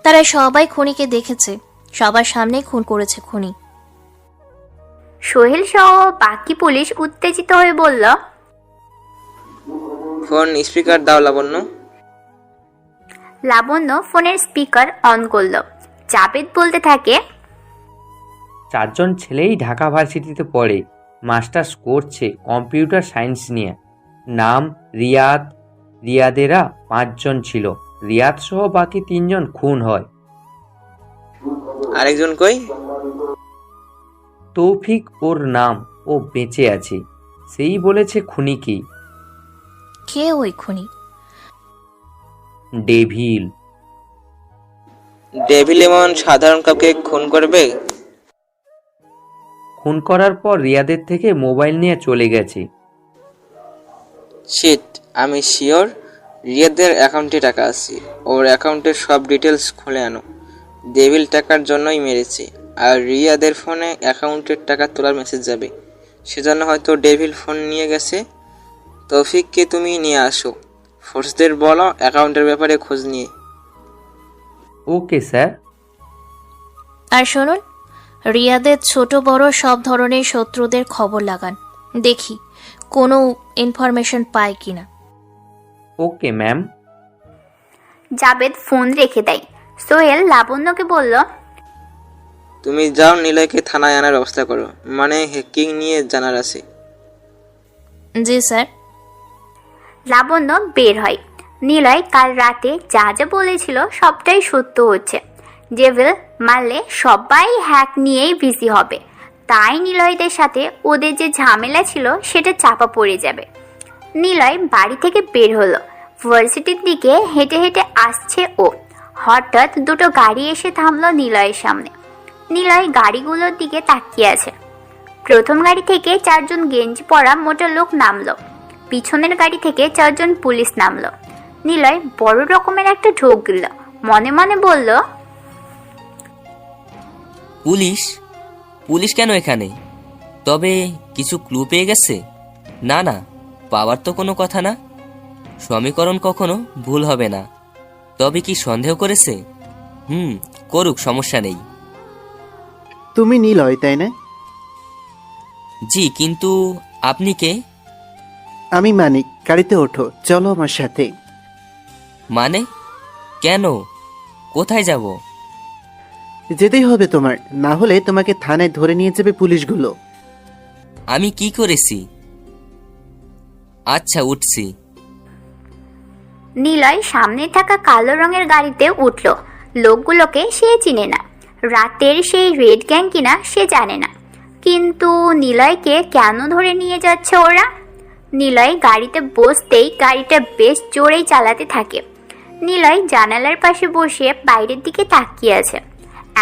তারা সবাই খুনিকে দেখেছে। সবার সামনে খুন করেছে খুনি। সোহেল সহ বাকি পুলিশ উত্তেজিত হয়ে বলল, ফোন স্পিকার দাও লাবণ্য। লাবণ্য ফোনের স্পিকার অন করল। জাবেদ বলতে থাকে, 4 জন ছেলেই ঢাকা ভার্সিটিতে পড়ে, মাস্টার্স করছে কম্পিউটার সায়েন্স নিয়ে। নাম রিয়াদ। রিয়াদেরা 5 জন ছিল। রিয়াদ সহ বাকি 3 জন খুন হয়। আরেকজন কই? তৌফিক ওর নাম, ও বেঁচে আছে। সেই বলেছে খুনি কি? কে ওই খুনি? ডেভিল। ডেভিল এমন সাধারণ কাউকে খুন করবে? খুন করার পর রিয়াদের থেকে মোবাইল নিয়ে চলে গেছে। শিট, আমি শিওর রিয়াদের অ্যাকাউন্টে টাকা আছে। ওর অ্যাকাউন্টের সব ডিটেলস খুলে আনো। ডেভিল টাকার জন্যই মেরেছে, আর রিয়াদের ফোনে অ্যাকাউন্টের টাকা তোলার মেসেজ যাবে, সেজন্য হয়তো ডেভিল ফোন নিয়ে গেছে। তৌফিককে তুমি নিয়ে আসো, ফোর্সদের বলো অ্যাকাউন্টের ব্যাপারে খোঁজ নিয়ে। Okay sir. আর শুনুন, রিয়াদের ছোট বড় সব ধরনের শত্রুদের খবর লাগান। দেখি কোনো ইনফরমেশন পাই কিনা। Okay ma'am. জাবেদ ফোন রেখে দেয়। সোহেল লাবণ্যকে বলল, তুমি যাও নিলয়কে থানায় আনার ব্যবস্থা করো, মানে হ্যাকিং নিয়ে জানার আছে। জি স্যার। লাবণ্য বের হয়। নিলয় কাল রাতে যা যা বলেছিল সবটাই সত্য হচ্ছে। ডেভিল মারলে সবাই হ্যাক নিয়েই বিজি হবে, তাই নিলয়দের সাথে ওদের যে ঝামেলা ছিল সেটা চাপা পড়ে যাবে। নিলয় বাড়ি থেকে বের হলো। ভার্সিটির দিকে হেঁটে হেঁটে আসছে ও। হঠাৎ দুটো গাড়ি এসে থামলো নিলয়ের সামনে। নিলয় গাড়িগুলোর দিকে তাকিয়ে আছে। প্রথম গাড়ি থেকে 4 জন গেঞ্জি পরা মোটা লোক নামলো। পিছনের গাড়ি থেকে 4 জন পুলিশ নামলো। নিলয় বড় রকমের একটা ঢোক গেল। মনে মনে বলল, পুলিশ? পুলিশ কেন এখানে? তবে কিছু ক্লু পেয়ে গেছে? না না, পাওয়ার তো কোনো কথা না। সমীকরণ কখনো ভুল হবে না। তবে কি সন্দেহ করেছে? করুক, সমস্যা নেই। তুমি নিলয়, তাই না? জি, কিন্তু আপনি কে? আমি মানিক। গাড়িতে ওঠো, চলো আমার সাথে। মানে কেন? কোথায় যাব? যেতেই হবে তোমার, না হলে তোমাকে থানায় ধরে নিয়ে যাবে পুলিশগুলো। আমি কি করেছি? আচ্ছা, উঠছি। নিলয় সামনে থাকা কালো রঙের গাড়িতে উঠল। লোকগুলোকে সে চিনে না। রাতের সেই রেড গ্যাং কিনা সে জানে না, কিন্তু নিলয়কে কেন ধরে নিয়ে যাচ্ছে ওরা? নিলয় গাড়িতে বসতেই গাড়িটা বেশ জোরেই চালাতে থাকে। নিলয় জানালার পাশে বসে বাইরের দিকে তাকিয়ে আছে।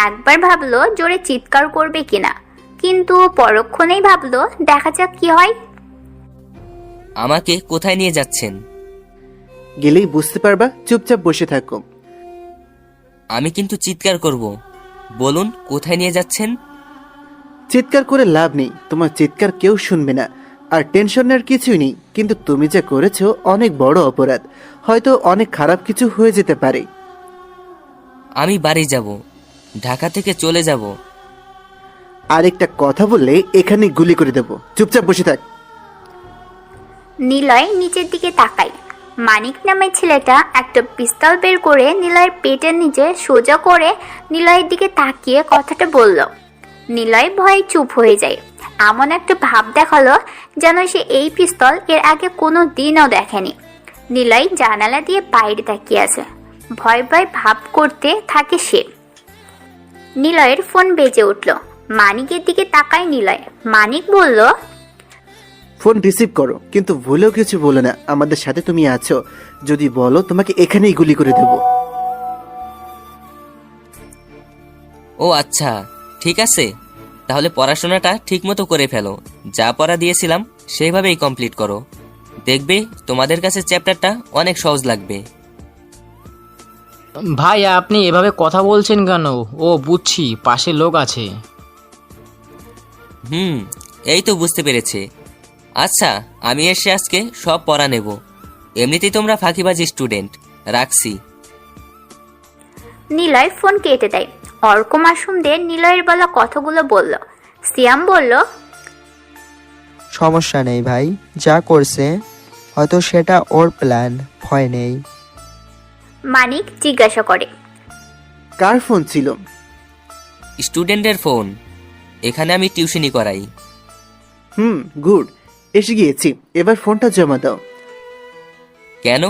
একবার ভাবলো জোরে চিৎকার করবে কিনা, কিন্তু পরক্ষণেই ভাবলো দেখা যাক কি হয়। আমাকে কোথায় নিয়ে যাচ্ছেন? গেলেই বুঝতে পারবা, চুপচাপ বসে থাকো। আমি কিন্তু চিৎকার করব। বলুন কোথায় নিয়ে যাচ্ছেন? চিৎকার করে লাভ নেই, তোমার চিৎকার কেউ শুনবে না। আর টেনশনের কিছুই নেই, কিন্তু তুমি যা করেছো অনেক বড় অপরাধ, হয়তো অনেক খারাপ কিছু হয়ে যেতে পারে। আমি বাড়ি যাব, ঢাকা থেকে চলে যাব। আরেকটা কথা বললে এখানে গুলি করে দেব, চুপচাপ বসে থাক। নিলয় নিচের দিকে তাকায়। মানিক নামের ছেলেটা একটা পিস্তল বের করে নিলয়ের পেটের নিচে সোজা করে নিলয়ের দিকে তাকিয়ে কথাটা বলল। নিলয় ভয়ে চুপ হয়ে যায়। এমন একটা ভাব দেখালো যেন সে এই পিস্তল এর আগে কোনো দিনও দেখেনি। নিলয় জানালা দিয়ে বাইরে তাকিয়ে আছে, ভয় ভয় ভাব করতে থাকে সে। নিলয়ের ফোন বেজে উঠল। মানিকের দিকে তাকায় নিলয়। মানিক বলল, ফোন রিসিভ করো, কিন্তু ভুলেও কিছু বলো না আমাদের সাথে তুমি আছো। যদি বলো তোমাকে এখানেই গুলি করে দেব। ও আচ্ছা, ঠিক আছে, তাহলে পড়াশোনাটা ঠিকমতো করে ফেলো। যা পড়া দিয়েছিলাম সেইভাবেই কমপ্লিট করো। দেখবে তোমাদের কাছে চ্যাপ্টারটা অনেক সহজ লাগবে। ভাই আপনি এভাবে কথা বলছেন কেন? ও বুঝছি, পাশে লোক আছে। এই তো বুঝতে পেরেছে। আচ্ছা, আমি এসে আজকে সব পড়া নেব। এমনিতেই তোমরা ফাঁকিবাজি স্টুডেন্ট। রাখছি। নিলয় ফোন কেটে দেয়। অর্ক মাসুমদের নিলয়ের বলা কথাগুলো বলল। সিয়াম বলল, সমস্যা নেই ভাই, যা করছে হয়তো সেটা ওর প্ল্যান, ভয় নেই। মানিক জিজ্ঞাসা করে, কার ফোন ছিল? স্টুডেন্টের ফোন। এখানে আমি টিউশনি করাই। গুড, এসে গিয়েছি। এবার ফোনটা জমা দাও। কেন?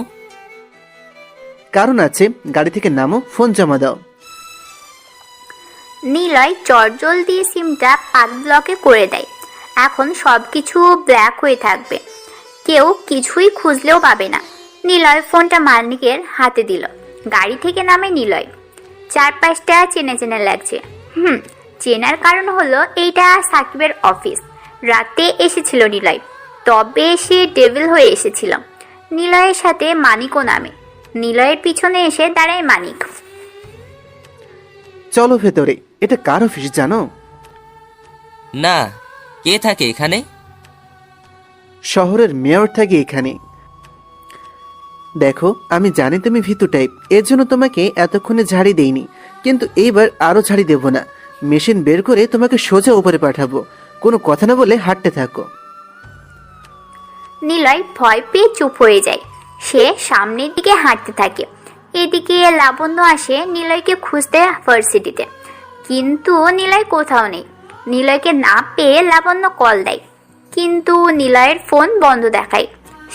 কারণ আছে, গাড়ি থেকে নামো, ফোন জমা দাও। নিলয় চটজল দিয়ে সিমটা পাকব্লকে করে দেয়। এখন সবকিছু ব্ল্যাক হয়ে থাকবে, কেউ কিছুই খুঁজলেও পাবে না। নিলয় ফোনটা মানিকের হাতে দিল। গাড়ি থেকে নামে নিলয়। চারপাশটা চেনা চেনা লাগছে। চেনার কারণ হলো এইটা সাকিবের অফিস। রাতে এসেছিল নিলয়, তবে সে ডেভিল হয়ে এসেছিল। নিলয়ের সাথে মানিকও নামে। নিলয়ের পিছনে এসে দাঁড়ায় মানিক। চলো ভেতরে। এটা কার অফিস জানো? না, কে থাকে এখানে? শহরের মেয়র থাকে এখানে। দেখো, আমি জানি তুমি ভীতু টাইপ, এর জন্য তোমাকে এতক্ষণে ঝাড়ি দেইনি, কিন্তু এইবার আরো ঝাড়ি দেব না। মেশিন বের করে তোমাকে সোজা উপরে পাঠাবো। কোনো কথা না বলে হাঁটতে থাকো। নিলয় ভয় পেয়ে চুপ হয়ে যায়। সে সামনের দিকে হাঁটতে থাকে। এদিকে লাবণ্য আসে নিলয়কে খুঁজতে ভার্সিটিতে, কিন্তু নিলয় কোথাও নেই। নিলয়কে না পেয়ে লাবণ্য কল দেয়, কিন্তু নিলয়ের ফোন বন্ধ দেখায়।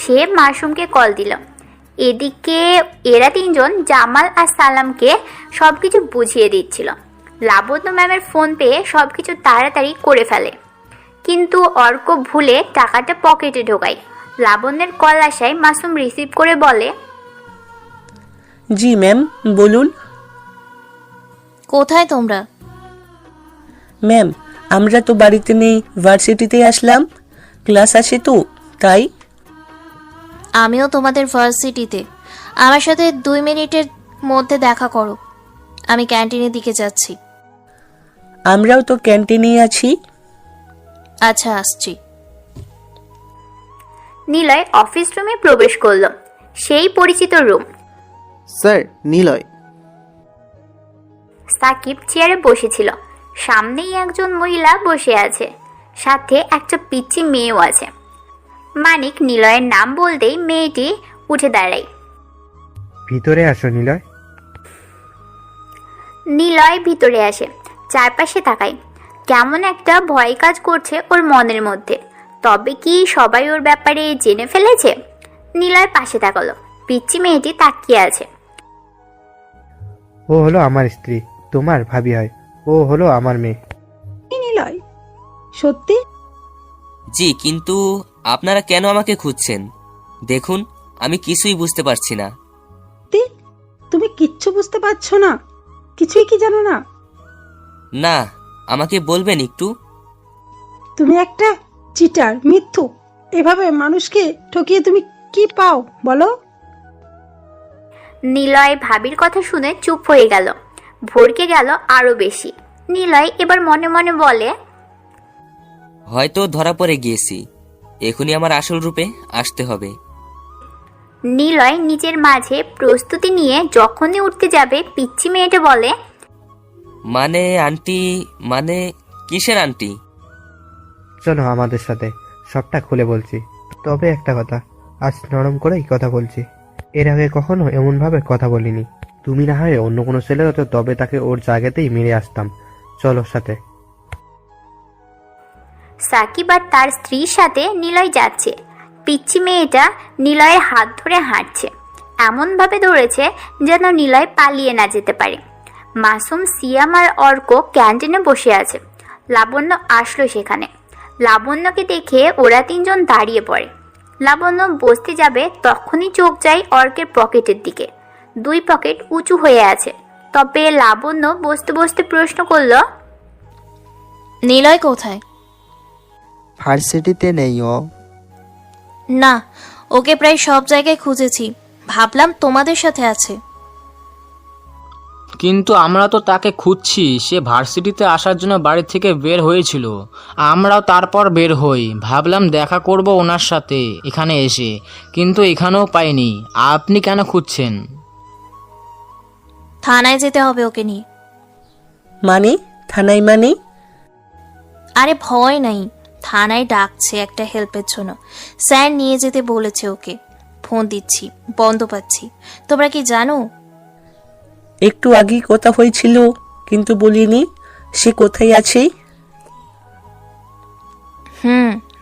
সে মাসুমকে কল দিল। এদিকে এরা তিনজন জামাল আর সালামকে সবকিছু বুঝিয়ে দিচ্ছিল। লাবণ্য ম্যামের ফোন পেয়ে সবকিছু তাড়াতাড়ি করে ফেলে, কিন্তু অর্ক ভুলে টাকাটা পকেটে ঢোকায়। লাবণ্যের কল আসায় মাসুম রিসিভ করে বলে, জি ম্যাম, বলুন। কোথায় তোমরা? ম্যাম, আমরা তো বাড়িতে নেই, ভার্সিটিতে আসলাম, ক্লাস আছে তো তাই। আমিও তোমাদের ভার্সিটিতে। আমার সাথে 2 মিনিটের মধ্যে দেখা করো, আমি ক্যান্টিনের দিকে যাচ্ছি। আমরাও তো ক্যান্টিনে আছি। আচ্ছা, আসছি। নিলয় অফিস রুমে প্রবেশ করল। সেই পরিচিত রুম। স্যার, নিলয়। সাকিব চেয়ারে বসেছিল। সামনেই একজন মহিলা বসে আছে, সাথে একটা পিচ্চি মেয়েও আছে। মানিক নিলয়ের নাম বলতেই মেয়েটি উঠে দাঁড়ায়। ভিতরে আসো নিলয়। নিলয় ভিতরে আসে, চারপাশে তাকায়। কেমন একটা ভয় কাজ করছে ওর মনের মধ্যে। তবে কি সবাই ওর ব্যাপারে জেনে ফেলেছে? নিলয় পাশে তাকালো। পিচ্চি মেয়েটি তাকিয়ে আছে। ও হলো আমার স্ত্রী, তোমার ভাবি হয়। ও হলো আমার মেয়ে। নিলয়, সত্যি? জি, কিন্তু আপনারা কেন আমাকে খুঁজছেন? দেখুন, আমি কিছুই বুঝতে পারছি না। তুমি কিচ্ছু বুঝতে পারছো না? কিছুই কি জানো না? না, আমাকে বলবেন একটু। তুমি একটা চিটার, মিথ্যুক। এভাবে মানুষকে ঠকিয়ে তুমি কি পাও বলো? নিলয় ভাবির কথা শুনে চুপ হয়ে গেল, ভড়কে গেল আরো বেশি। নিলয় এবার মনে মনে বলে, হয়তো ধরা পড়ে গিয়েছি, এখনই আমার আসল রূপে আসতে হবে। নিলয় নিজের মাঝে প্রস্তুতি নিয়ে যখনই উঠতে যাবে, পিচ্চি মেয়েটা বলে, মানে আন্টি, মানে কিসের আন্টি? চলো আমাদের সাথে, সবটা খুলে বলছি। তবে একটা কথা, আজ নরম করেই কথা বলছি। এর আগে কখনো এমনভাবে কথা বলিনি। তুমি না হয় অন্য কোনো ছেলে হতো, তবে তাকে ওর জায়গাতেই মেরে আসতাম। চলো সাথে। সাকিব আর তার স্ত্রীর সাথে নিলয় যাচ্ছে। পিচ্চি মেয়েটা নিলয়ের হাত ধরে হাঁটছে, এমনভাবে ধরেছে যেন নিলয় পালিয়ে না যেতে পারে। মাসুম, সিয়াম আর অর্ক ক্যান্টিনে বসে আছে। লাবণ্য আসলো সেখানে। লাবণ্যকে দেখে ওরা তিনজন দাঁড়িয়ে পড়ে। লাবণ্য বসতে যাবে, তখনই চোখ যায় অর্কের পকেটের দিকে। 2 পকেট উঁচু হয়ে আছে। তবে লাবণ্য বসতে বসতে প্রশ্ন করলো, নিলয় কোথায়? ভার্সিটিতে নেই ও। না, ওকে প্রায় সব জায়গায় খুঁজেছি, ভাবলাম তোমাদের সাথে আছে। কিন্তু আমরা তো তাকে খুঁজছি। সে ভার্সিটিতে আসার জন্য বাড়ি থেকে বের হয়েছিল, আমরাও তারপর বের হই। ভাবলাম দেখা করব ওনার সাথে এখানে এসে, কিন্তু এখানেও পাইনি। আপনি কেন খুঁজছেন? থানায় যেতে হবে ওকে নিয়ে। মানে? থানায় মানে? আরে ভয় নাই, থানায় ডাকছে একটা হেল্পের জন্য। স্যার নিয়ে যেতে বলেছে ওকে। ফোন দিচ্ছি, বন্ধ পাচ্ছি। তোমরা কি জানো? একটু আগেই কথা হয়েছিল, কিন্তু বলিনি সে কোথায় আছে।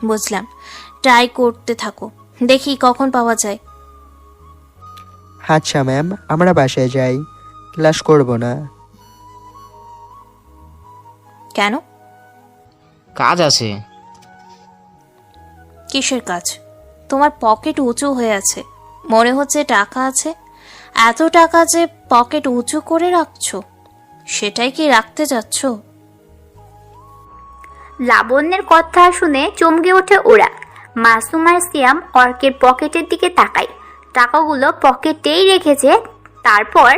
বুঝলাম। ট্রাই করতে থাকো, দেখি কখন পাওয়া যায়। আচ্ছা ম্যাম, আমরা বাসায় যাই, ক্লাস করব না। কেন? কাজ আছে। কিসের কাজ? তোমার পকেট উঁচু হয়ে আছে, মনে হচ্ছে টাকা আছে। এত টাকা যে পকেট উঁচু করে রাখছো, সেটাই কি রাখতে যাচ্ছ? লাবণ্যের কথা শুনে চমকে ওঠে ওরা। মাসুম আর সিয়াম অর্কের পকেটের দিকে তাকায়। টাকাগুলো পকেটেই রেখেছে। তারপর